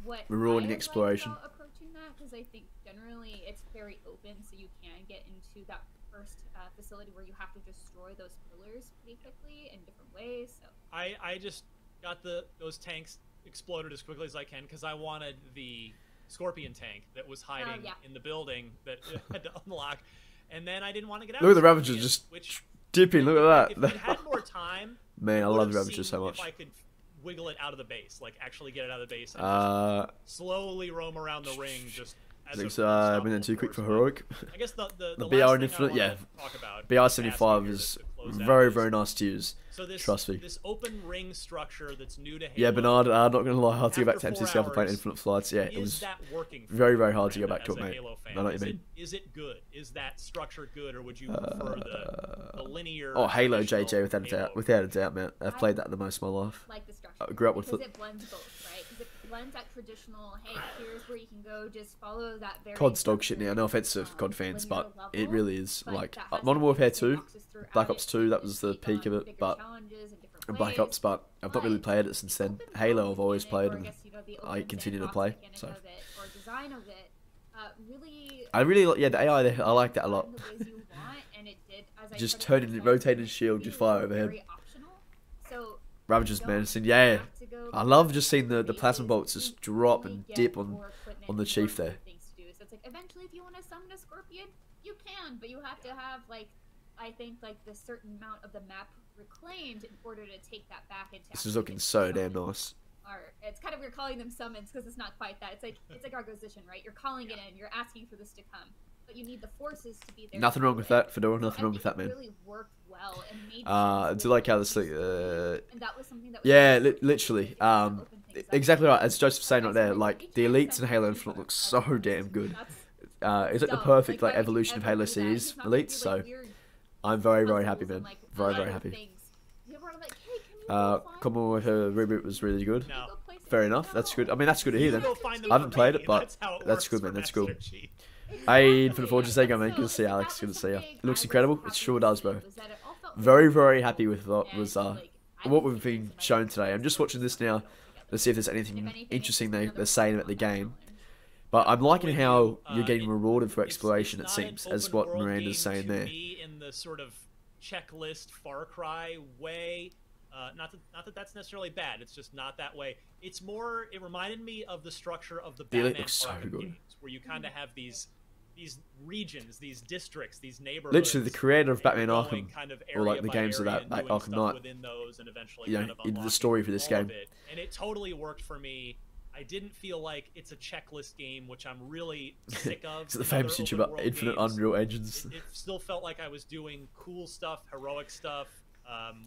what rewarding I exploration. Like about approaching that, because I think generally it's very open, so you can get into that first facility where you have to destroy those pillars pretty quickly in different ways. So I just got those tanks exploded as quickly as I can because I wanted the Scorpion tank that was hiding in the building that I had to unlock, and then I didn't want to get out. Look at the Ravagers just dipping. Look at that. If we had more time, man, I love the Ravagers so much. If I could wiggle it out of the base, like actually get it out of the base, and just slowly roam around the ring, just. I think I've been too quick for heroic. I guess the BR and Infinite, yeah. BR 75 is very nice to use. So Trust me. This open ring structure that's new to Halo. Yeah, Bernard, I'm not gonna lie, hard to go back to MCC after playing Infinite Flights. Yeah, it was very hard to go back to it, mate. I know what you mean. Is it good? Is that structure good, or would you prefer the linear? Oh, Halo JJ without a doubt, man. I've played that the most of my life. Like the structure. I grew up with it. Because it blends both, right? Because it blends that traditional, hey, here's where you can go, just follow that very... COD's dog shit now. No offense to COD fans, but it really is. Like, Modern Warfare 2, Black Ops 2, that was the peak of it, but... And Black Ops, but I've not really played it since then. Halo I've always played, and I continue to play, so... I really, yeah, the AI there, I like that a lot. Just turning, rotating shield, just fire overhead. Ravager's menacing, yeah. I love just seeing the plasma bolts just drop and dip on the Chief there. So it's like, eventually if you want to summon a Scorpion, you can, but you have to have, like, I think, like, the certain amount of the map reclaimed in order to take that back into... This is looking so damn nice. Or, it's kind of weird calling them summons because it's not quite that. It's like Argosition, right? You're calling it in, you're asking for this to come, but you need the forces to be there. Nothing wrong with that, Fedora. Nothing wrong with that, man. It really worked well and made I do like how this, like, and that was something that was yeah, literally. Exactly right. As Joseph was saying right there, like the elites in Halo Infinite look so damn good. It's like the perfect like evolution of Halo series elites. So I'm very happy, man. Very happy. Common with her reboot was really good. Fair enough. That's good. I mean, that's good to hear then. I haven't played it, but that's good, man. That's good. Hey, Infinite Fortress, there you go, man. Good to see you, Alex. Good to see you. It looks incredible. It sure does, bro. Very happy with what was what we've been shown today. I'm just watching this now to see if there's anything interesting they're saying about the game. But I'm liking how you're getting rewarded for exploration, it seems, as what Miranda's saying there. In the sort of checklist Far Cry way. Not that that's necessarily bad. It's just not that way. It's more. It reminded me of the structure of the Batman games, where you kind of have these regions, these districts, these neighborhoods. Literally, the creator of Batman Arkham, kind of or like the games of that Arkham Knight. You know, he did the story for this game. And it totally worked for me. I didn't feel like it's a checklist game, which I'm really sick of. It's the famous YouTuber Infinite Unreal Engines. It still felt like I was doing cool stuff, heroic stuff.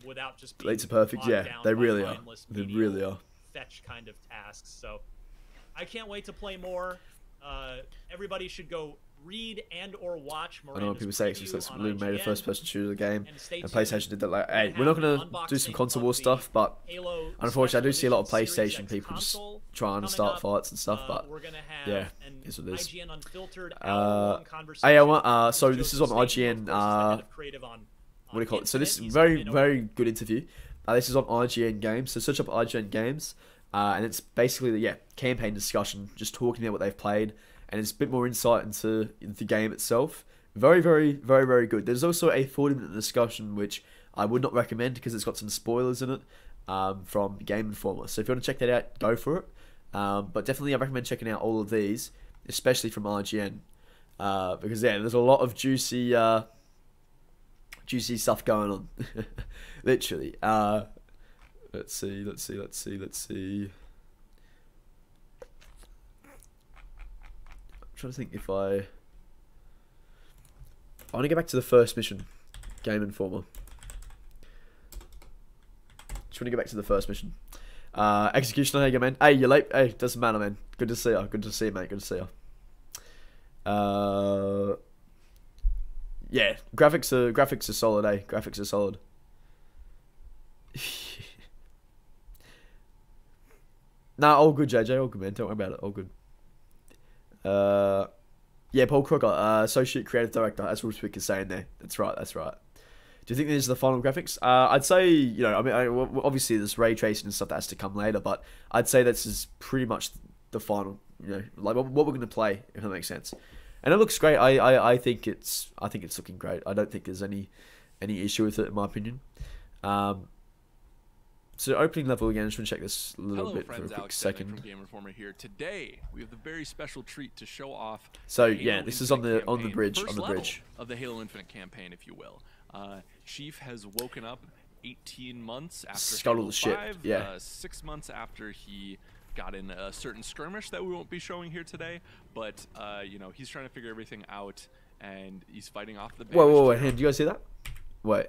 Without just being Elites are perfect, yeah. They really are. They really are. Fetch kind of tasks. So I can't wait to play more. Everybody should go read and or watch Miranda's I know people say it's just like Loom made a first-person shooter game, and PlayStation did that. Like, hey, we're not gonna do some console war stuff, but unfortunately, I do see a lot of PlayStation people just trying to start fights and stuff. But yeah, it's what it is. So this is on IGN. What do you call it? So this is very good interview. This is on IGN Games. So search up IGN Games, and it's basically campaign discussion, just talking about what they've played, and it's a bit more insight into the game itself. Very good. There's also a 40-minute discussion which I would not recommend because it's got some spoilers in it from Game Informer. So if you want to check that out, go for it. But definitely I recommend checking out all of these, especially from IGN, because there's a lot of juicy stuff going on. Literally. Let's see. I'm trying to think if I want to go back to the first mission. Game Informer. Just want to go back to the first mission. Executioner, how you go, man? Hey, you're late. Hey, doesn't matter, man. Good to see you. Good to see you, mate. Good to see you. Yeah, graphics are solid, eh? Graphics are solid. Nah, all good, JJ. All good, man. Don't worry about it. All good. Yeah, Paul Crocker, associate creative director. That's what Wick is saying there. That's right. That's right. Do you think these are the final graphics? I'd say, you know, I mean, obviously there's ray tracing and stuff that has to come later, but I'd say this is pretty much the final. You know, like what we're gonna play, if that makes sense. And it looks great. I think it's looking great. I don't think there's any issue with it, in my opinion. So opening level again. Just want to check this a little bit for a quick second. From Game Informer here. Today we have the very special treat to show off. So yeah, this is on the bridge. First on the bridge of the Halo Infinite campaign, if you will. Chief has woken up 18 months after Scuttle the ship. 5, yeah. 6 months after he got in a certain skirmish that we won't be showing here today. But you know, he's trying to figure everything out, and he's fighting off the. Whoa! Hey, do you guys see that? Wait.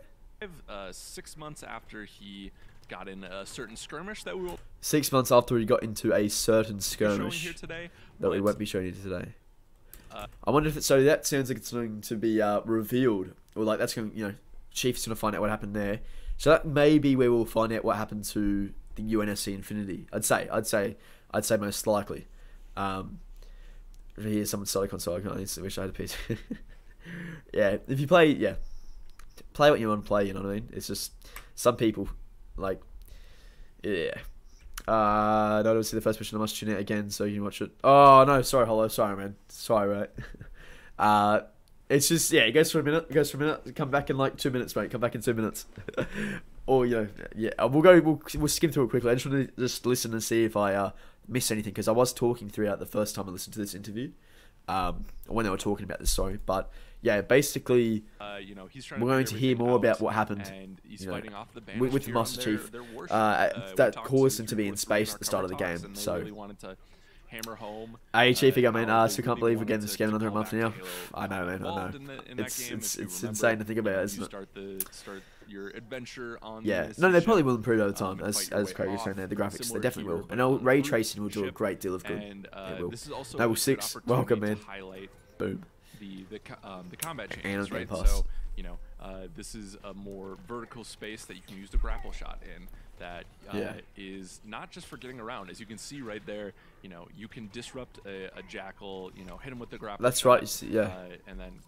6 months after he got in a certain skirmish that we won't. 6 months after he got into a certain skirmish here today, that we won't be showing you today. I wonder if it's, so that sounds like it's going to be revealed, or like that's going, you know, Chief's going to find out what happened there. So that may be where we'll find out what happened to the UNSC Infinity. I'd say most likely. Here's someone started console. I wish I had a piece. Yeah, if you play, play what you want to play. You know what I mean? It's just some people like, yeah. No, I don't see the first mission. I must tune it again so you can watch it. Oh no, sorry, Hollow. Sorry, man. Sorry, right. It's just, yeah, it goes for a minute. Come back in like 2 minutes, mate. Come back in 2 minutes. Or, you know, yeah, we'll skim through it quickly. I just want to just listen and see if I miss anything, because I was talking throughout the first time I listened to this interview, when they were talking about this, sorry. But yeah, basically, you know, he's we're going to hear more about what happened, and he's you know, fighting off the with the Master Chief, that caused him to be in space at the start of the game. So. Really wanted to hammer home. Hey, Chief, again, man. So can't believe we're getting this game another month now. I know, man. I know. It's insane to think about, isn't it? Start your adventure on. Yeah, no, they probably will improve over time, as Craig was saying there. The graphics, they definitely will, and ray tracing will do a great deal of good. And this is also Noble 6, welcome, man. Boom. The combat And changes, Game right? Pass. So you know, this is a more vertical space that you can use the grapple shot in. That is not just for getting around. As you can see right there, you know, you can disrupt a jackal, you know, hit him with the grapple. That's shot, right, you see, yeah. And then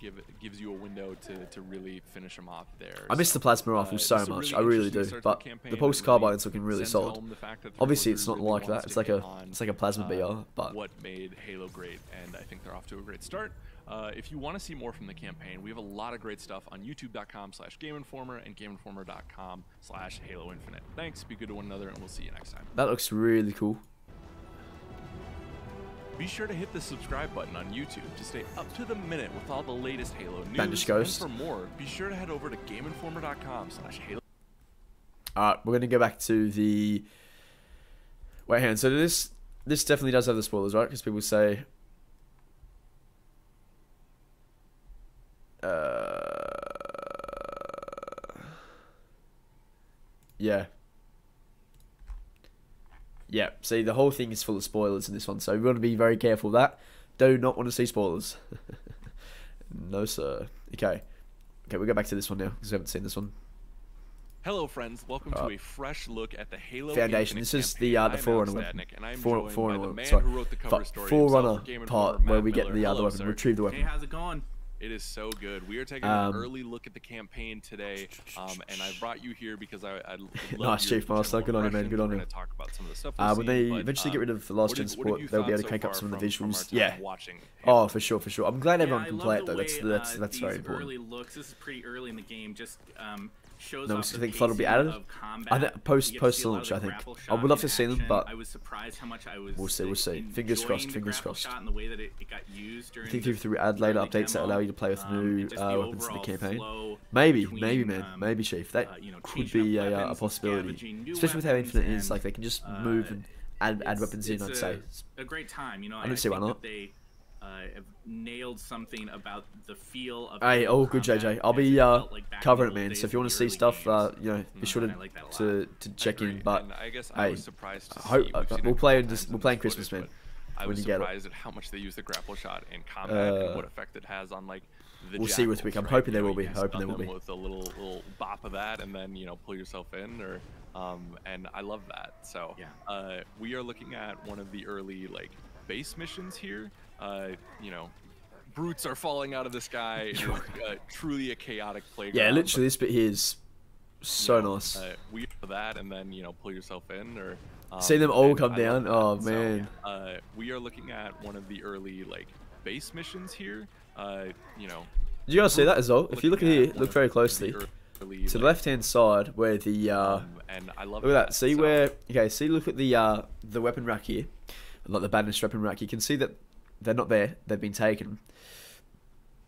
gives you a window to really finish him off there. I miss the plasma rifle so much, I really do. But the pulse carbine's looking really solid. Obviously, it's not like that. It's like a plasma BR. But what made Halo great, and I think they're off to a great start. If you want to see more from the campaign, we have a lot of great stuff on youtube.com/GameInformer and GameInformer.com/Halo Infinite. Thanks, be good to one another, and we'll see you next time. That looks really cool. Be sure to hit the subscribe button on YouTube to stay up to the minute with all the latest Halo news. FootedGhost. And for more, be sure to head over to GameInformer.com/Halo. Alright, we're going to go back to the... Wait, hang on. So this definitely does have the spoilers, right? Because people say... Yeah, see, the whole thing is full of spoilers in this one, so we want to be very careful of that. Do not want to see spoilers. No, sir. Okay, we'll go back to this one now, because we haven't seen this one. Hello, friends. Welcome to a fresh look at the Halo Foundation. Infinite This is the Forerunner weapon. Forerunner part where we get the other weapon, retrieve the weapon. Hey, how's it going? It is so good. We are taking an early look at the campaign today, and I brought you here because I love nice, Chief Master. Good on you, man. Good on you. Talk about some of the stuff when they eventually get rid of the last gen support, they'll be able to crank up some of the visuals. Yeah. Oh, for sure. I'm glad everyone can play it though. That's very important. Early looks. This is pretty early in the game. Just shows no, off I think flood will be added. I think post launch. I think I would love to see them, but I was surprised how much I was. We'll see. Fingers crossed. Fingers crossed. And the way that it got used during I think through add later updates that allow you to play with new weapons in the campaign. Maybe, man. Maybe, Chief. That could be a possibility. Especially with how Infinite is, like they can just move and add weapons in. I'd say a great time. You know, I don't see why not. have nailed something about the feel of. Hey, all good, JJ. I'll be covering it, man. So if you want to see stuff, you know, be sure to check in. But I guess hey, was surprised to we'll play in Christmas, man. I was surprised at how much they use the grapple shot in combat and what effect it has on like. We'll see with week. I'm hoping there will be. Hoping there will be. With a little bop of that, and then pull yourself in, or and I love that. So we are looking at one of the early like base missions here. Brutes are falling out of the sky. It is truly a chaotic playground. Yeah, literally, this bit here is so nice. We do that, and then pull yourself in, or see them all come down. Oh man. So, we are looking at one of the early like base missions here. Did you guys see that as well? If you look at here, look very closely to the left-hand side where the and I love look at that. See where? Okay, see, look at the weapon rack here, like the banished weapon rack. You can see that they're not there; they've been taken.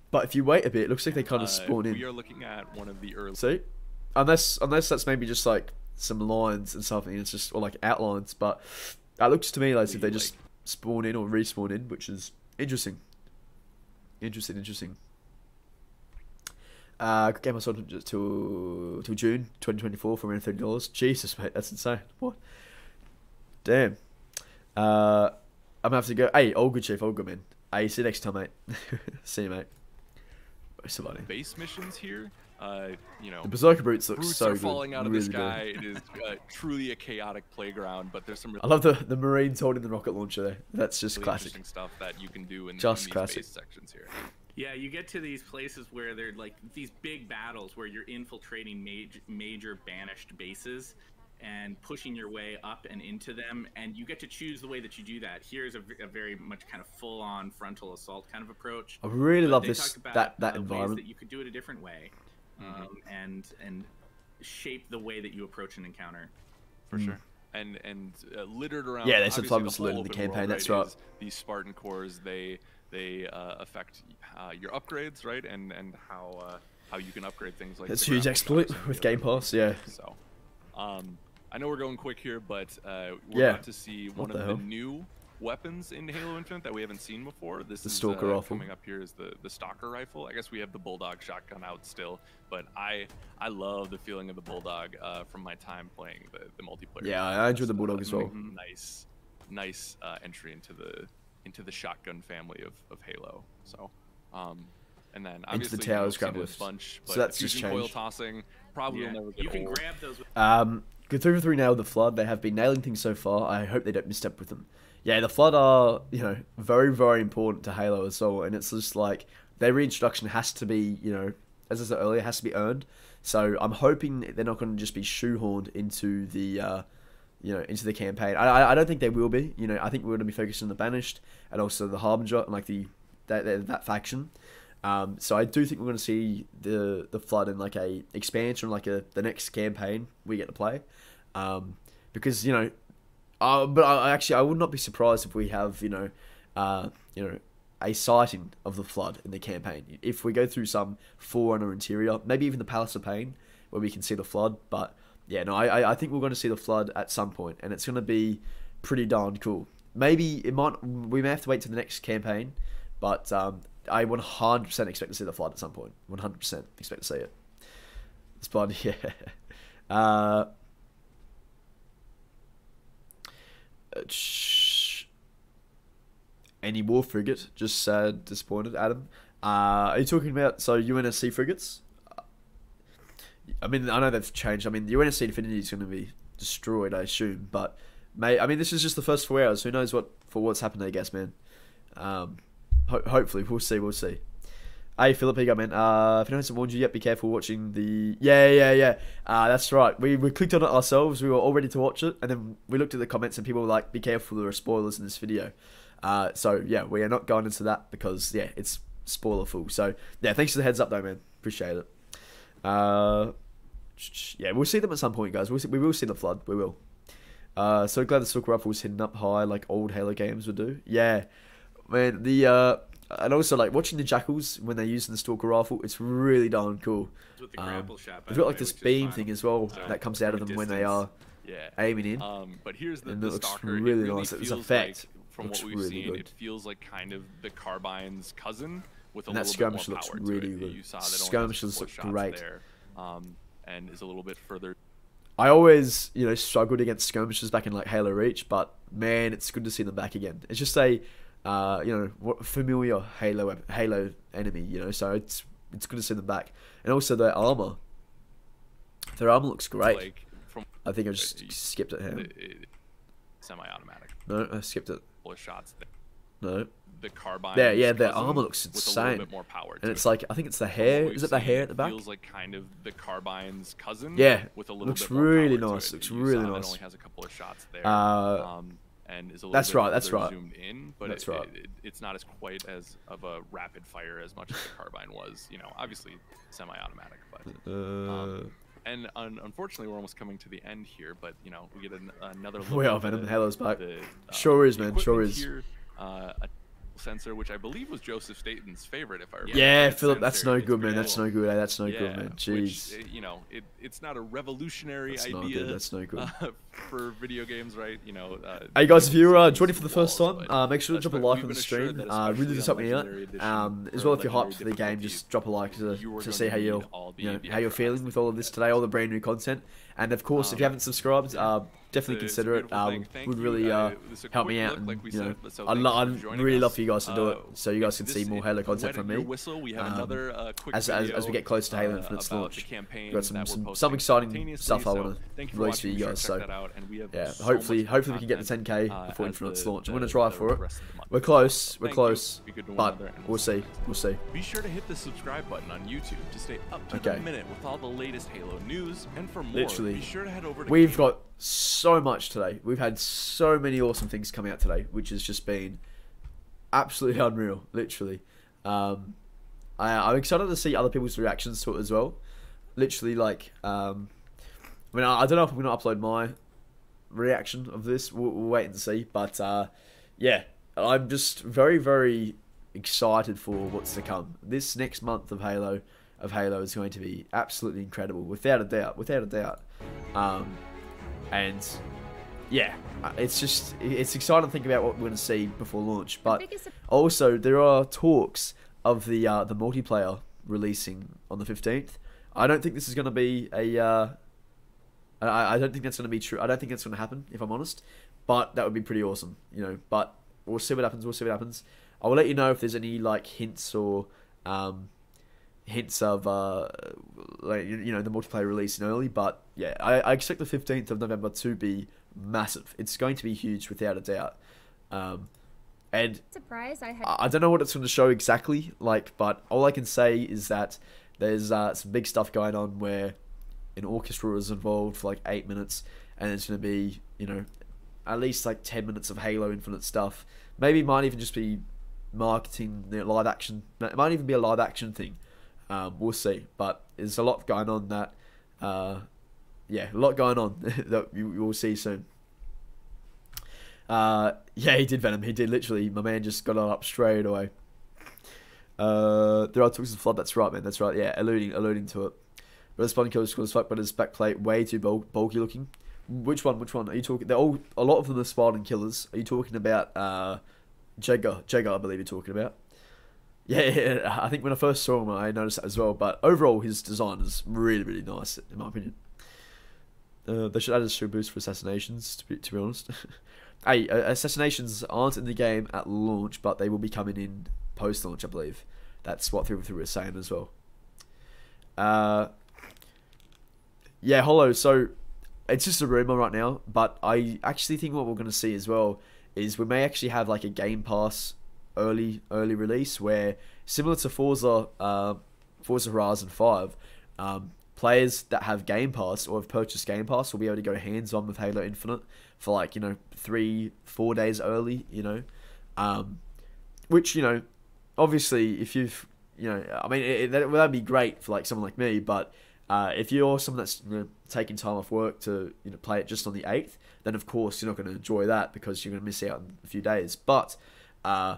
But if you wait a bit, it looks like they kind of spawn in. We are looking at one of the early. See, unless that's maybe just like some lines and something. It's just or like outlines, but it looks to me like if they just spawn in or respawn in, which is interesting. Interesting. Game I sold till June 2024 for around $30. Jesus, mate, that's insane. What? Damn. I'm gonna have to go. Hey, all good, Chief. All good, man. Hey, see you next time, mate. See you, mate. Somebody. Base missions here. The Berserker Brutes look so good. Falling out of the sky. It is truly a chaotic playground, but there's some. I love the Marines holding the rocket launcher there. That's just really classic. Interesting stuff that you can do in just these classic base sections here. Yeah, you get to these places where they're like these big battles where you're infiltrating major banished bases and pushing your way up and into them, and you get to choose the way that you do that. Here's a very much kind of full-on frontal assault kind of approach. I really love that environment. Ways that you could do it a different way, and shape the way that you approach an encounter. For sure. And littered around. Yeah, they said fun was littered in the campaign. That's right. These Spartan cores, they affect your upgrades, right? And how you can upgrade things like. That's a huge exploit with Game Pass. Yeah. So, I know we're going quick here, but we're about to see one of the new weapons in Halo Infinite that we haven't seen before. This is Stalker rifle. Coming up here is the Stalker rifle. I guess we have the Bulldog shotgun out still, but I love the feeling of the Bulldog from my time playing the multiplayer. Yeah, I enjoyed the Bulldog as well. Nice entry into the shotgun family of Halo. So, and then obviously into the towers grab lift. Bunch, so that's just coil changed. Tossing probably will never get You can old. grab those. Good 3 for 3 now with the Flood. They have been nailing things so far. I hope they don't misstep with them. Yeah, the Flood are very, very important to Halo as well, and it's just like their reintroduction has to be as I said earlier, has to be earned. So I'm hoping they're not going to just be shoehorned into the into the campaign. I don't think they will be. I think we're going to be focused on the Banished and also the Harbinger and like that faction. So I do think we're going to see the Flood in like a expansion, like the next campaign we get to play, because but I would not be surprised if we have a sighting of the Flood in the campaign. If we go through some Forerunner interior, maybe even the Palace of Pain, where we can see the Flood. But yeah, no, I think we're going to see the Flood at some point, and it's going to be pretty darn cool. Maybe we may have to wait to the next campaign, but I 100% expect to see the Flood at some point. 100% expect to see it. Spawn, yeah. Any more frigate? Just sad, disappointed. Adam, are you talking about UNSC frigates? I mean, I know they've changed. I mean, the UNSC Infinity is going to be destroyed, I assume. But this is just the first 4 hours. Who knows what's happened? I guess, man. Hopefully, we'll see. Hey, Philip, here you go, man. If anyone hasn't warned you yet, be careful watching the... Yeah. That's right. We clicked on it ourselves. We were all ready to watch it. And then we looked at the comments and people were like, be careful, there are spoilers in this video. So, yeah, we are not going into that because, yeah, it's spoiler full. So, yeah, thanks for the heads up, though, man. Appreciate it. Yeah, we'll see them at some point, guys. We will see the Flood. We will. So glad the Stalker Rifle was hidden up high like old Halo games would do. Yeah. Man, and also, like, watching the Jackals when they're using the Stalker Rifle, it's really darn cool. With the grapple shot, they've got, like, this beam thing as well that comes out of them when they are aiming in. But here's the looks Stalker. really nice. It's effect. from what we've seen, it feels like kind of the Carbine's cousin with a little bit more power really to it. good. You saw that Skirmishes look great. There, and is a little bit further. I always, struggled against skirmishes back in like Halo Reach, but man, it's good to see them back again. It's just a, familiar Halo enemy, so it's good to see them back, and also their armor. Their armor looks great. Like, I think I just skipped it here. Semi-automatic. No, I skipped it. Full of shots. No. The Carbine. Yeah, their armor looks insane. A little bit more power to and it's like, I think it's the hair. Is it the hair at the back? Feels like kind of the Carbine's cousin. Yeah. With a little looks bit more really power nice. To it. Looks really nice. It only has a couple of shots there. And is a little that's bit right. That's right. Zoomed in, but that's right. It's not as quite as of a rapid fire as much as the Carbine was. Obviously semi-automatic, but. And unfortunately, we're almost coming to the end here, but we get another. We are Venom. Halo's back. Sure is, man. Sure is. Here, a sensor, which I believe was Joseph Staten's favorite, if I remember. Yeah, Philip, that's no good, man. That's no good. That's no good, man. Jeez. Which, it's not a revolutionary idea. That's no good. For video games, right? Hey guys, if you're joining for the first time, make sure to drop a like on the stream. Really does help me out. As well, if you're hyped for the game, just drop a like to see how you're feeling with all of this today, all the brand new content. And of course, if you haven't subscribed, definitely consider it. Would really help me out, and I'd really love for you guys to do it, so you guys can see more Halo content from me. As we get closer to Halo Infinite's launch, we've got some exciting stuff I want to release for you guys. So yeah, hopefully we can get the 10K before Infinite's launch. I'm gonna try for it. We're close, but we'll see. Be sure to hit the subscribe button on YouTube to stay up to the minute with all the latest Halo news, and for more, be sure to head over to We've got so much today. We've had so many awesome things come out today, which has just been absolutely unreal, literally. I'm excited to see other people's reactions to it as well. Literally, like, I don't know if I'm going to upload my reaction of this. We'll wait and see. But, yeah, I'm just very, very excited for what's to come. This next month of Halo is going to be absolutely incredible, without a doubt. And yeah, it's exciting to think about what we're going to see before launch. But also, there are talks of the multiplayer releasing on the 15th. I don't think this is going to be I don't think that's going to be true. I don't think that's going to happen, if I'm honest. But that would be pretty awesome, But we'll see what happens. I will let you know if there's any like hints or hints of the multiplayer releasing early. But yeah, I expect the 15th of November to be massive. It's going to be huge, without a doubt. And surprise, I don't know what it's going to show exactly, but all I can say is that there's some big stuff going on where an orchestra is involved for like 8 minutes, and it's going to be at least like 10 minutes of Halo Infinite stuff. Maybe it might even just be marketing, live action. It might even be a live action thing. We'll see, but there's a lot going on that that you will see soon. Yeah, he did Venom. He did, literally. My man just got it up straight away. There are talks of flood. That's right, man. That's right. Yeah, alluding to it. But the spawn killers as fuck, but his backplate way too bulky looking. Which one? Are you talking? A lot of them are Spartan killers. Are you talking about Jaeger, I believe you're talking about. Yeah, I think when I first saw him, I noticed that as well. But overall, his design is really, really nice, in my opinion. They should add a shield boost for assassinations, to be honest. Hey, assassinations aren't in the game at launch, but they will be coming in post-launch, I believe. That's what 343 was saying as well. Yeah, Hollow, so it's just a rumor right now, but I actually think what we're going to see as well is we may actually have like a Game Pass early release where, similar to Forza Horizon 5, players that have Game Pass or have purchased Game Pass will be able to go hands-on with Halo Infinite for like 3-4 days early, which obviously if you've that'd be great for like someone like me, but if you're someone that's taking time off work to play it just on the 8th, then of course you're not going to enjoy that because you're going to miss out on a few days. But yeah,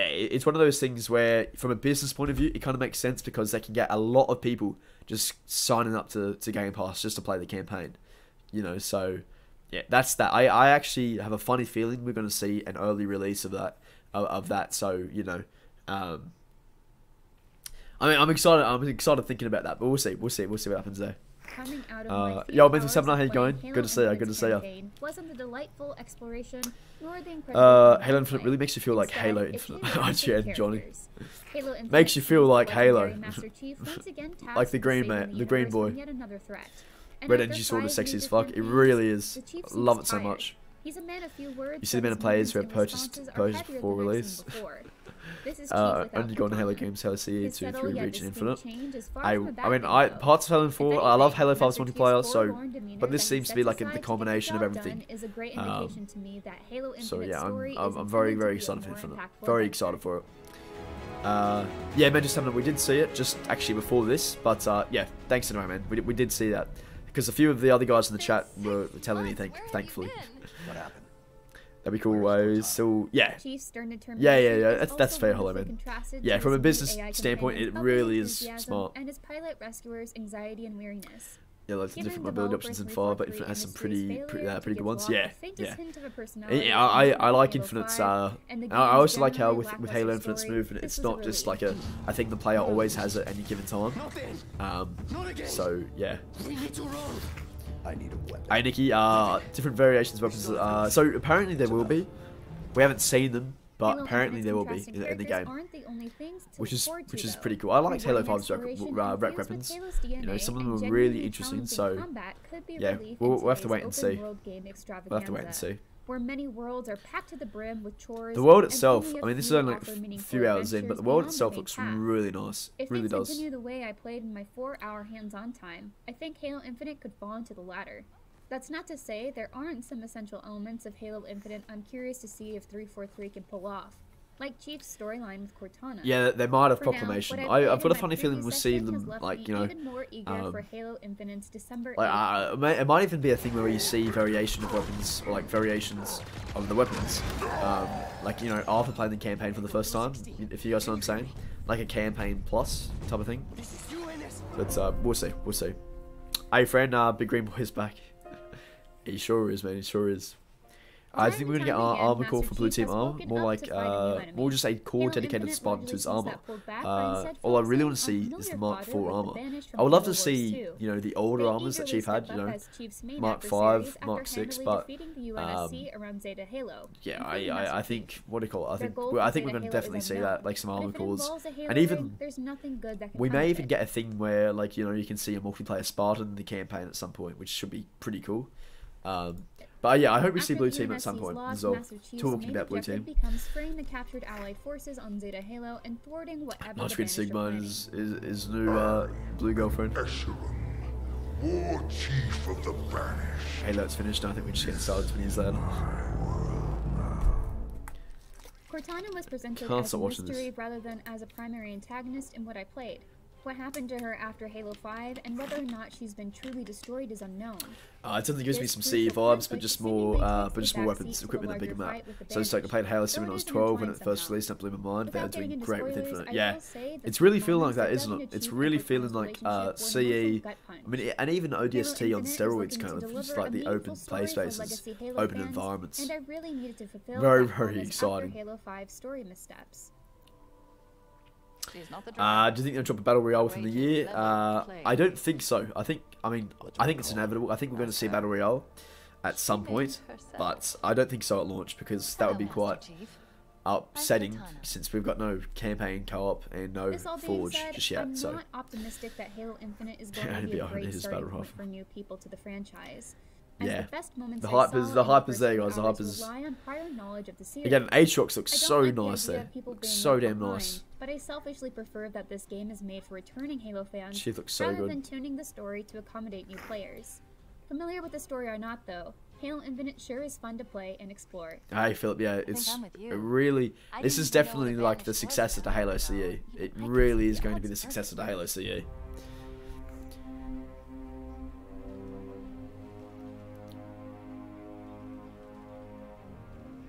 it's one of those things where, from a business point of view, it kind of makes sense because they can get a lot of people just signing up to Game Pass just to play the campaign. So yeah, that's that. I actually have a funny feeling we're going to see an early release of that. So you know, I mean, I'm excited. I'm excited thinking about that. But we'll see. We'll see what happens there. Coming out of Yo, Mental Seminar, how you going? Good to see you. Good to see you. Wasn't the delightful exploration nor the incredible Halo Infinite really makes you feel like Halo Infinite. Johnny. Halo Infinite Makes you feel like Halo. Master Chief once again Like the green man, the green boy. Yet another threat. Red Energy Sword is sexy as fuck. It really is. I love it so much. He's a man of few words. You see the amount of players who have purchased before release. Only go on Halo games, Halo CE 2, 3, Reach, and Infinite. I mean, parts of Halo 4, I love Halo 5's multiplayer, so, but this seems to be like the combination of everything. So yeah, I'm very, very excited for Infinite. Very excited for it. Yeah, man, just we did see it just actually before this, but yeah, thanks anyway, man. We did see that because a few of the other guys in the chat were telling me thankfully. What happened? That'd be cool. So yeah, that's fair, Hollow man. Yeah, from a business standpoint, it really is smart. And his pilot rescuers anxiety and weariness. Yeah, lots of different mobility options in 5, but Infinite has some pretty good ones. Yeah. I like Infinite's. I also like how with Halo Infinite's movement, it's not just like a thing the player always has at any given time. So yeah. I need a weapon. Hey Nikki, different variations of weapons. So apparently there will be. We haven't seen them, but apparently there will be in the game, which is pretty cool. I liked Halo 5's rec weapons. You know, some of them were really interesting. So yeah, we'll have to wait and see. We'll have to wait and see. Where many worlds are packed to the brim with chores. The world itself, I mean, this is only like a few hours in, but the world itself looks really nice. It really does. If things continue the way I played in my 4-hour hands-on time, I think Halo Infinite could fall into the latter. That's not to say there aren't some essential elements of Halo Infinite I'm curious to see if 343 can pull off. Like Chief's storyline with Cortana. Yeah, they might have proclamation. I've got a funny feeling we'll see them, like, you know, for Halo Infinite's December like, it might even be a thing where you see variation of weapons, or like variations of the weapons. Like, you know, after playing the campaign for the first time, if you guys know what I'm saying. Like a campaign plus type of thing. But we'll see. Hey friend, Big Green Boy's back. He sure is, man, he sure is. I think we're gonna get our armor core for Blue Team armor, more like more just a core dedicated Spartan to his armor. All I really want to see is the Mark IV armor. I would love to see, you know, the older armors that Chief had, you know, Mark V, Mark VI, but yeah, I think what do you call it? I think we're gonna definitely see that, like some armor cores, and even we may even get a thing where, like, you know, you can see a multiplayer Spartan in the campaign at some point, which should be pretty cool. But yeah, I hope we see Blue Team at some point as well. Talking about Blue Team. Becomes freeing the captured allied forces on Zeta Halo and thwarting whatever Large Green Sigma is new blue girlfriend. Eshelon, War Chief of the Banished. Halo's finished. I think we're just getting started 20 years later. Cortana was presented as a mystery rather than as a primary antagonist in what I played. What happened to her after Halo 5 and whether or not she's been truly destroyed is unknown. It definitely gives me some CE vibes, but just more weapons, equipment, and bigger map. So it's like I played Halo 7 when I was 12 when it first released, and it blew my mind. They're doing great with Infinite. Yeah, it's really feeling like that, isn't it? It's really feeling like CE. I mean, and even ODST on steroids, kind of just like the open play spaces, open environments. Very, very exciting. Halo 5 story missteps. Do you think they'll drop a battle royale within the year? I don't think so. I think it's inevitable. I think we're going to see battle royale at some point, but I don't think so at launch because that would be quite upsetting since we've got no campaign co-op and no Forge just yet. So not optimistic that Halo Infinite is going to be a great starting point for new people to the franchise. Yeah, the hype is there, guys. The hype is. Again, Aatrox looks so nice there. Looks so damn nice. But I selfishly prefer that this game is made for returning Halo fans she looks so rather good. than tuning the story to accommodate new players. Familiar with the story or not, though, Halo Infinite sure is fun to play and explore. Hey, Philip, yeah, it's really. This is definitely like the successor to Halo CE. It really is going to be the successor to Halo CE.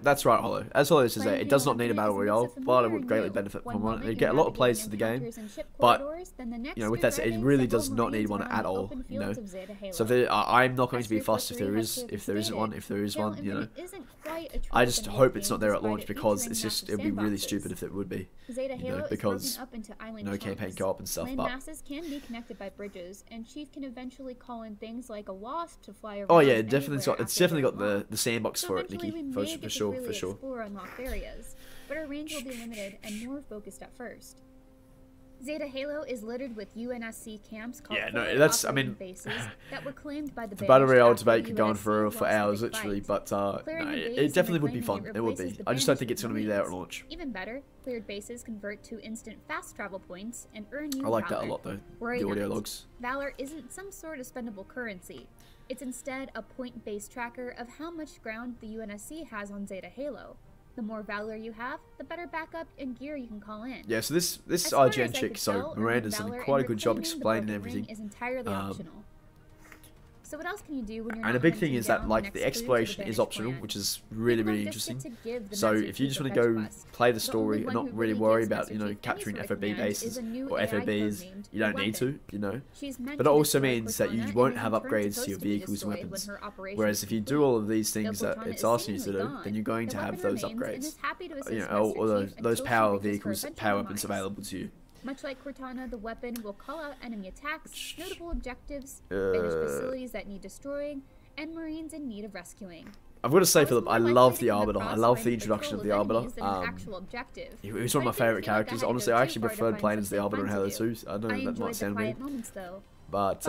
That's right, Hollow. As Hollow says there, it does not need a battle royale, but it would greatly benefit from one. You get a lot of plays to the game, but you know, with that said, it really does not need one at all. You know, so I'm not going to be fussed if there isn't one. If there is one, you know, I just hope it's not there at launch because it'd be really stupid if it would be. You know, because no campaign co-op and stuff. But masses can be connected by bridges, and Chief can eventually call in things like a wasp to fly around. Oh yeah, it's definitely got the sandbox for it, Nikki, for sure. Explore unlocked areas, but our range will be limited and more focused at first. Zeta Halo is littered with UNSC camps called bases that were claimed by the battle royale debate could go on for hours, literally, but no, it definitely would be fun. It would be. I just don't think it's going to be there at launch. Even better, cleared bases convert to instant fast travel points and earn you I like that a lot though. The audio logs. Valor isn't some sort of spendable currency. It's instead a point-based tracker of how much ground the UNSC has on Zeta Halo. The more Valor you have, the better backup and gear you can call in. Yeah, so this IGN chick, so Miranda's done quite a good job explaining everything. Is entirely optional. So what else can you do when you're and a big thing is that like the exploration is optional, which is really interesting. So if you just want to go play the story and not really worry about, you know, capturing FOB bases or FOBs, you don't need to, you know. But it also means that you won't have upgrades to your vehicles and weapons. Whereas if you do all of these things that it's asking you to do, then you're going to have those upgrades, you know, or those power vehicles, power weapons available to you. Much like Cortana, the weapon will call out enemy attacks, notable objectives, British facilities that need destroying, and Marines in need of rescuing. I've got to say, Philip, I love the Arbiter. I love the introduction of the Arbiter. He was one of my favourite characters. Honestly, I actually preferred playing as the Arbiter in Halo 2. I know that might sound weird. But,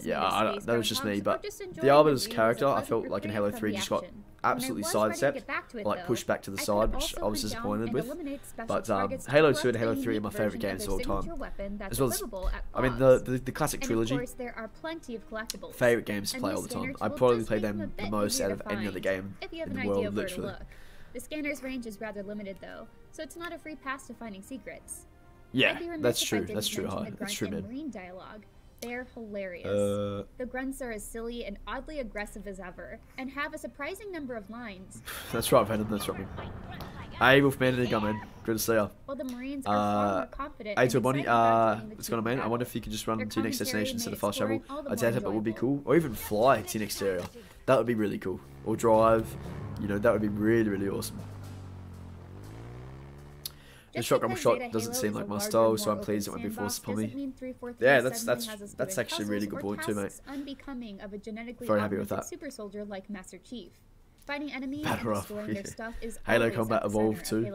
yeah, that was just me. But the Arbiter's character, I felt like in Halo 3 just got absolutely sidestepped, like pushed back to the side, which I was disappointed with. But Halo 2 and Halo 3 are my favourite games of all time. As well as, I mean, the classic trilogy, favourite games to play all the time. I probably play them the most out of any other game in the world, literally. The scanner's range is rather limited, though, so it's not a free pass to finding secrets. Yeah, that's true. That's true, Hi. That's true, man. Marine dialogue. They're hilarious. The grunts are as silly and oddly aggressive as ever, and have a surprising number of lines. That's right, Venom. That's right. Hey, Wolfman and Gunman. Good to see ya. Well, the Marines are far more confident. Hey, to Bonnie. What's going on, man? I wonder if you could just run to your next destination instead of fast travel. I doubt it, but would be cool. Or even fly to your next area. That would be really cool. Or drive. You know, that would be really awesome. The shotgun shot doesn't seem like my style, so I'm pleased it won't be forced upon me. Yeah, that's actually a really good point too, mate. Very happy with that. Super soldier like Master Chief. Fighting enemies Battle and destroying their stuff is Halo Combat Evolved too.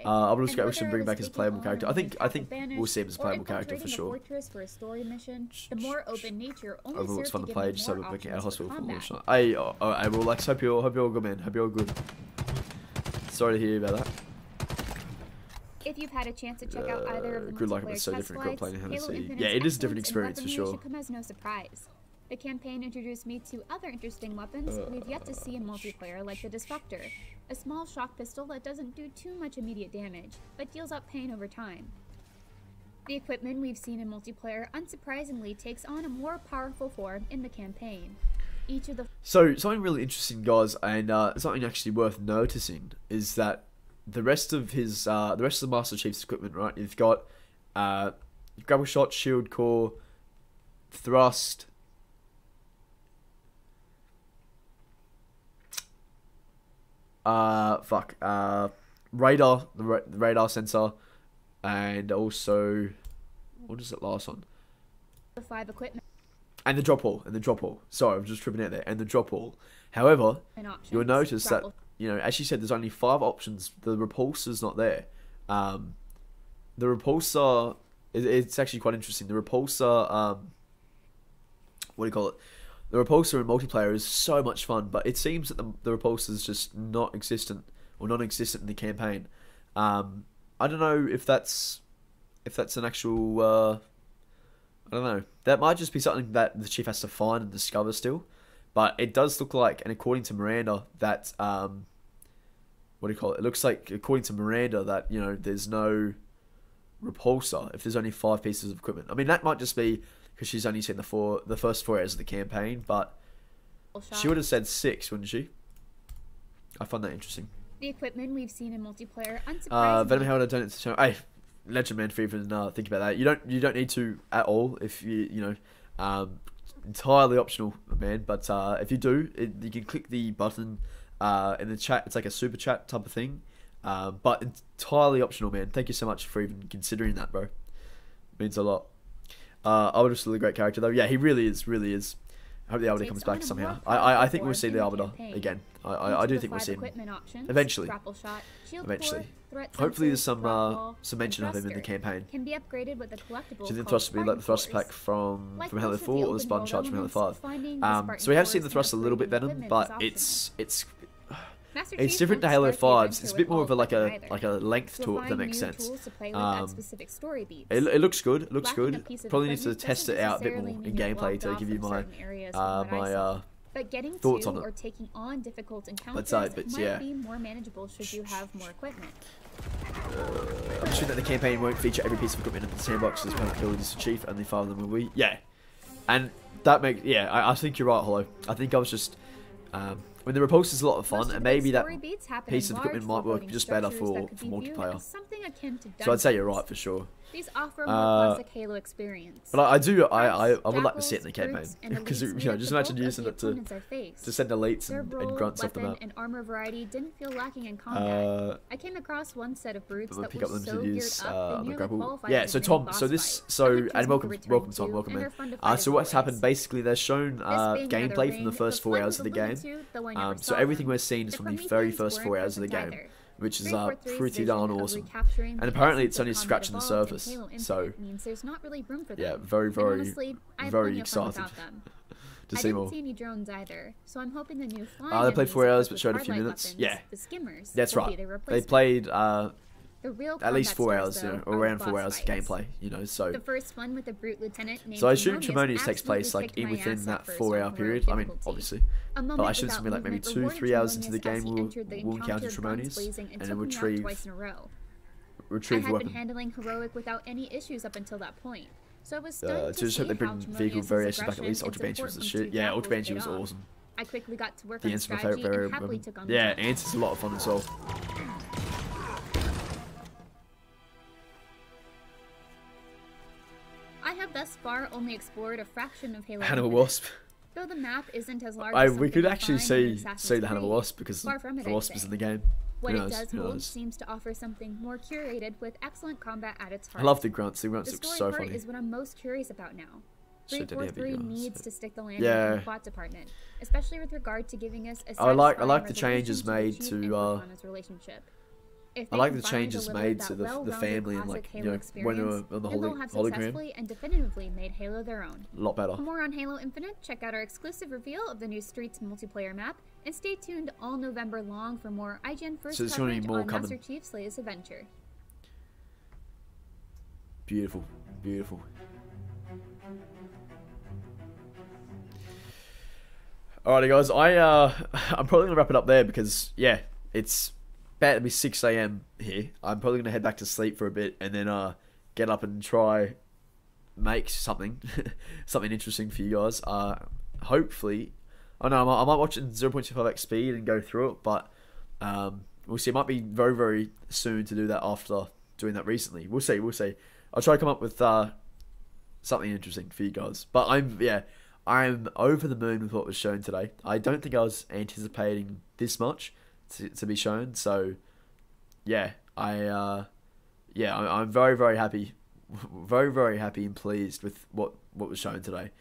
I would just wish him bring back his playable character. I think we'll see him as a playable character for sure. The more open nature only Overlook's fun to play, just have a looking at a hospital for launch. Hey, I will like. Hope you're all good, man. Hope you're all good. Sorry to hear about that. If you've had a chance to check out either of the good luck if it's so different playing Halo. Yeah, it is a different experience for sure. Come as no surprise. The campaign introduced me to other interesting weapons we've yet to see in multiplayer, like the Destructor, a small shock pistol that doesn't do too much immediate damage, but deals out pain over time. The equipment we've seen in multiplayer unsurprisingly takes on a more powerful form in the campaign. So something really interesting, guys, and something actually worth noticing is that the rest of the Master Chief's equipment, right? You've got grapple shot, shield core, thrust, radar, the radar sensor, and also what is that last one? The 5 equipment. And the drop wall, Sorry, I'm just tripping out there. And the drop wall. However, you'll notice that, you know, as you said, there's only 5 options. The repulsor's not there. The repulsor, it's actually quite interesting. The repulsor, what do you call it? The repulsor in multiplayer is so much fun, but it seems that the repulsor is just not existent or non-existent in the campaign. I don't know if that's an actual. I don't know. That might just be something that the Chief has to find and discover still. But it does look like, and according to Miranda, that, what do you call it? It looks like, according to Miranda, that, you know, there's no repulsor if there's only 5 pieces of equipment. I mean, that might just be because she's only seen the first 4 areas of the campaign, but she would have said 6, wouldn't she? I find that interesting. The equipment we've seen in multiplayer, unsurprisingly. Venom Helmet, don't show. Hey, Legend Man, for even think about that. You don't need to at all if you entirely optional, man. But if you do, you can click the button in the chat. It's like a super chat type of thing. But entirely optional, man. Thank you so much for even considering that, bro. Means a lot. Arbiter's still a great character, though. Yeah, he really is. I hope the Arbiter comes back somehow. I think we'll see the Arbiter again. I do think we'll see him eventually. Eventually. Hopefully there's some mention of him in the campaign. Can be upgraded with a collectible. Do you think the thruster will be like the thruster pack from Halo 4 or the Spartan Charge from Halo 5? So we have seen the thruster a little bit Venom, but it's different to Halo 5's. It's a bit more of a like a length to it, if that makes sense. It looks good. It looks good. Probably need to test it out a bit more in gameplay to give you my thoughts on it. Or taking on difficult encounters might be more manageable should you have more equipment. I'm assuming that the campaign won't feature every piece of equipment in the sandbox as permanent abilities to Chief. Only 5 of them will be. Yeah, and that makes I think you're right, Hollow. I think I was just. When the repulse is a lot of fun, and maybe that piece of equipment might work just better for multiplayer. So I'd say you're right for sure. These offer a more classic Halo experience. But I would like to see it in the campaign because just imagine using it to send elites and grunts off the map. And armor variety didn't feel lacking in combat. I came across one set of brutes that were so geared up they nearly qualified. Yeah, so Tom, and welcome Tom, welcome in. So what's happened basically? They're shown gameplay from the first 4 hours of the game. So everything we're seeing is from the very first 4 hours of the game, which is pretty darn awesome. And apparently it's only scratching the surface. So yeah, very excited to see more. I didn't see any drones either, so I'm hoping the new flying they played 4 hours but showed a few minutes. Yeah, that's right. They played at least 4 hours, or around 4 hours of gameplay, so. The first one with the brute lieutenant named so I assume Tremonius takes place like within that 4 hour period. I mean, obviously, but I assume it's gonna be like maybe 2-3 hours into the game we'll encounter Tremonius and then retrieve the weapon. I had been handling heroic without any issues up until that point, so I was stunned to just hope they bring vehicle variations back at least. Ultra Banshee was the shit. Yeah, Ultra Banshee was awesome. I quickly got to work on strategy and happily took on the yeah, Ants is a lot of fun as well. I have thus far only explored a fraction of Halo Hannibal Wasp. Though the map isn't as large as we could actually see the Hannibal Wasp because the Wasp is in the game. What it does hold seems to offer something more curated with excellent combat at its heart. I love the grunts. The grunts look so funny. The is what I'm most curious about now. 343 needs to stick the landing in the plot department, especially with regard to giving us a I like the changes made to relationship. I like the changes made to the family and like when they were on the hologram. And definitively made Halo their own. A lot better. For more on Halo Infinite, check out our exclusive reveal of the new Streets multiplayer map, and stay tuned all November long for more IGN first coverage on Master Chief's latest adventure. Beautiful, beautiful. Alrighty, guys. I'm probably gonna wrap it up there because it's about to be 6 AM here. I'm probably gonna head back to sleep for a bit and then get up and try make something interesting for you guys. Hopefully, I might watch it in 0.25x speed and go through it, but we'll see. It might be very, very soon to do that after doing that recently. We'll see. I'll try to come up with something interesting for you guys. But I'm over the moon with what was shown today. I don't think I was anticipating this much to be shown. So, I'm very, very happy, very, very happy and pleased with what was shown today.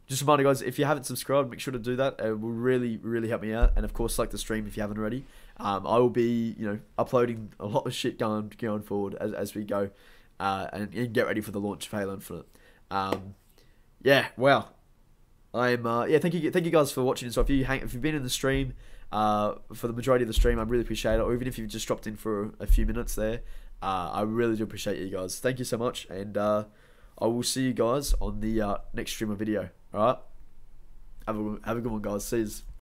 Just a reminder, guys, if you haven't subscribed, make sure to do that. It will really, really help me out. And of course, like the stream if you haven't already. I will be, uploading a lot of shit going forward as we go, and get ready for the launch of Halo Infinite. Wow. Thank you guys for watching. So if you've been in the stream for the majority of the stream, I really appreciate it. Or even if you've just dropped in for a few minutes there, I really do appreciate you guys. Thank you so much, and I will see you guys on the next stream or video. All right, have a good one, guys. See you.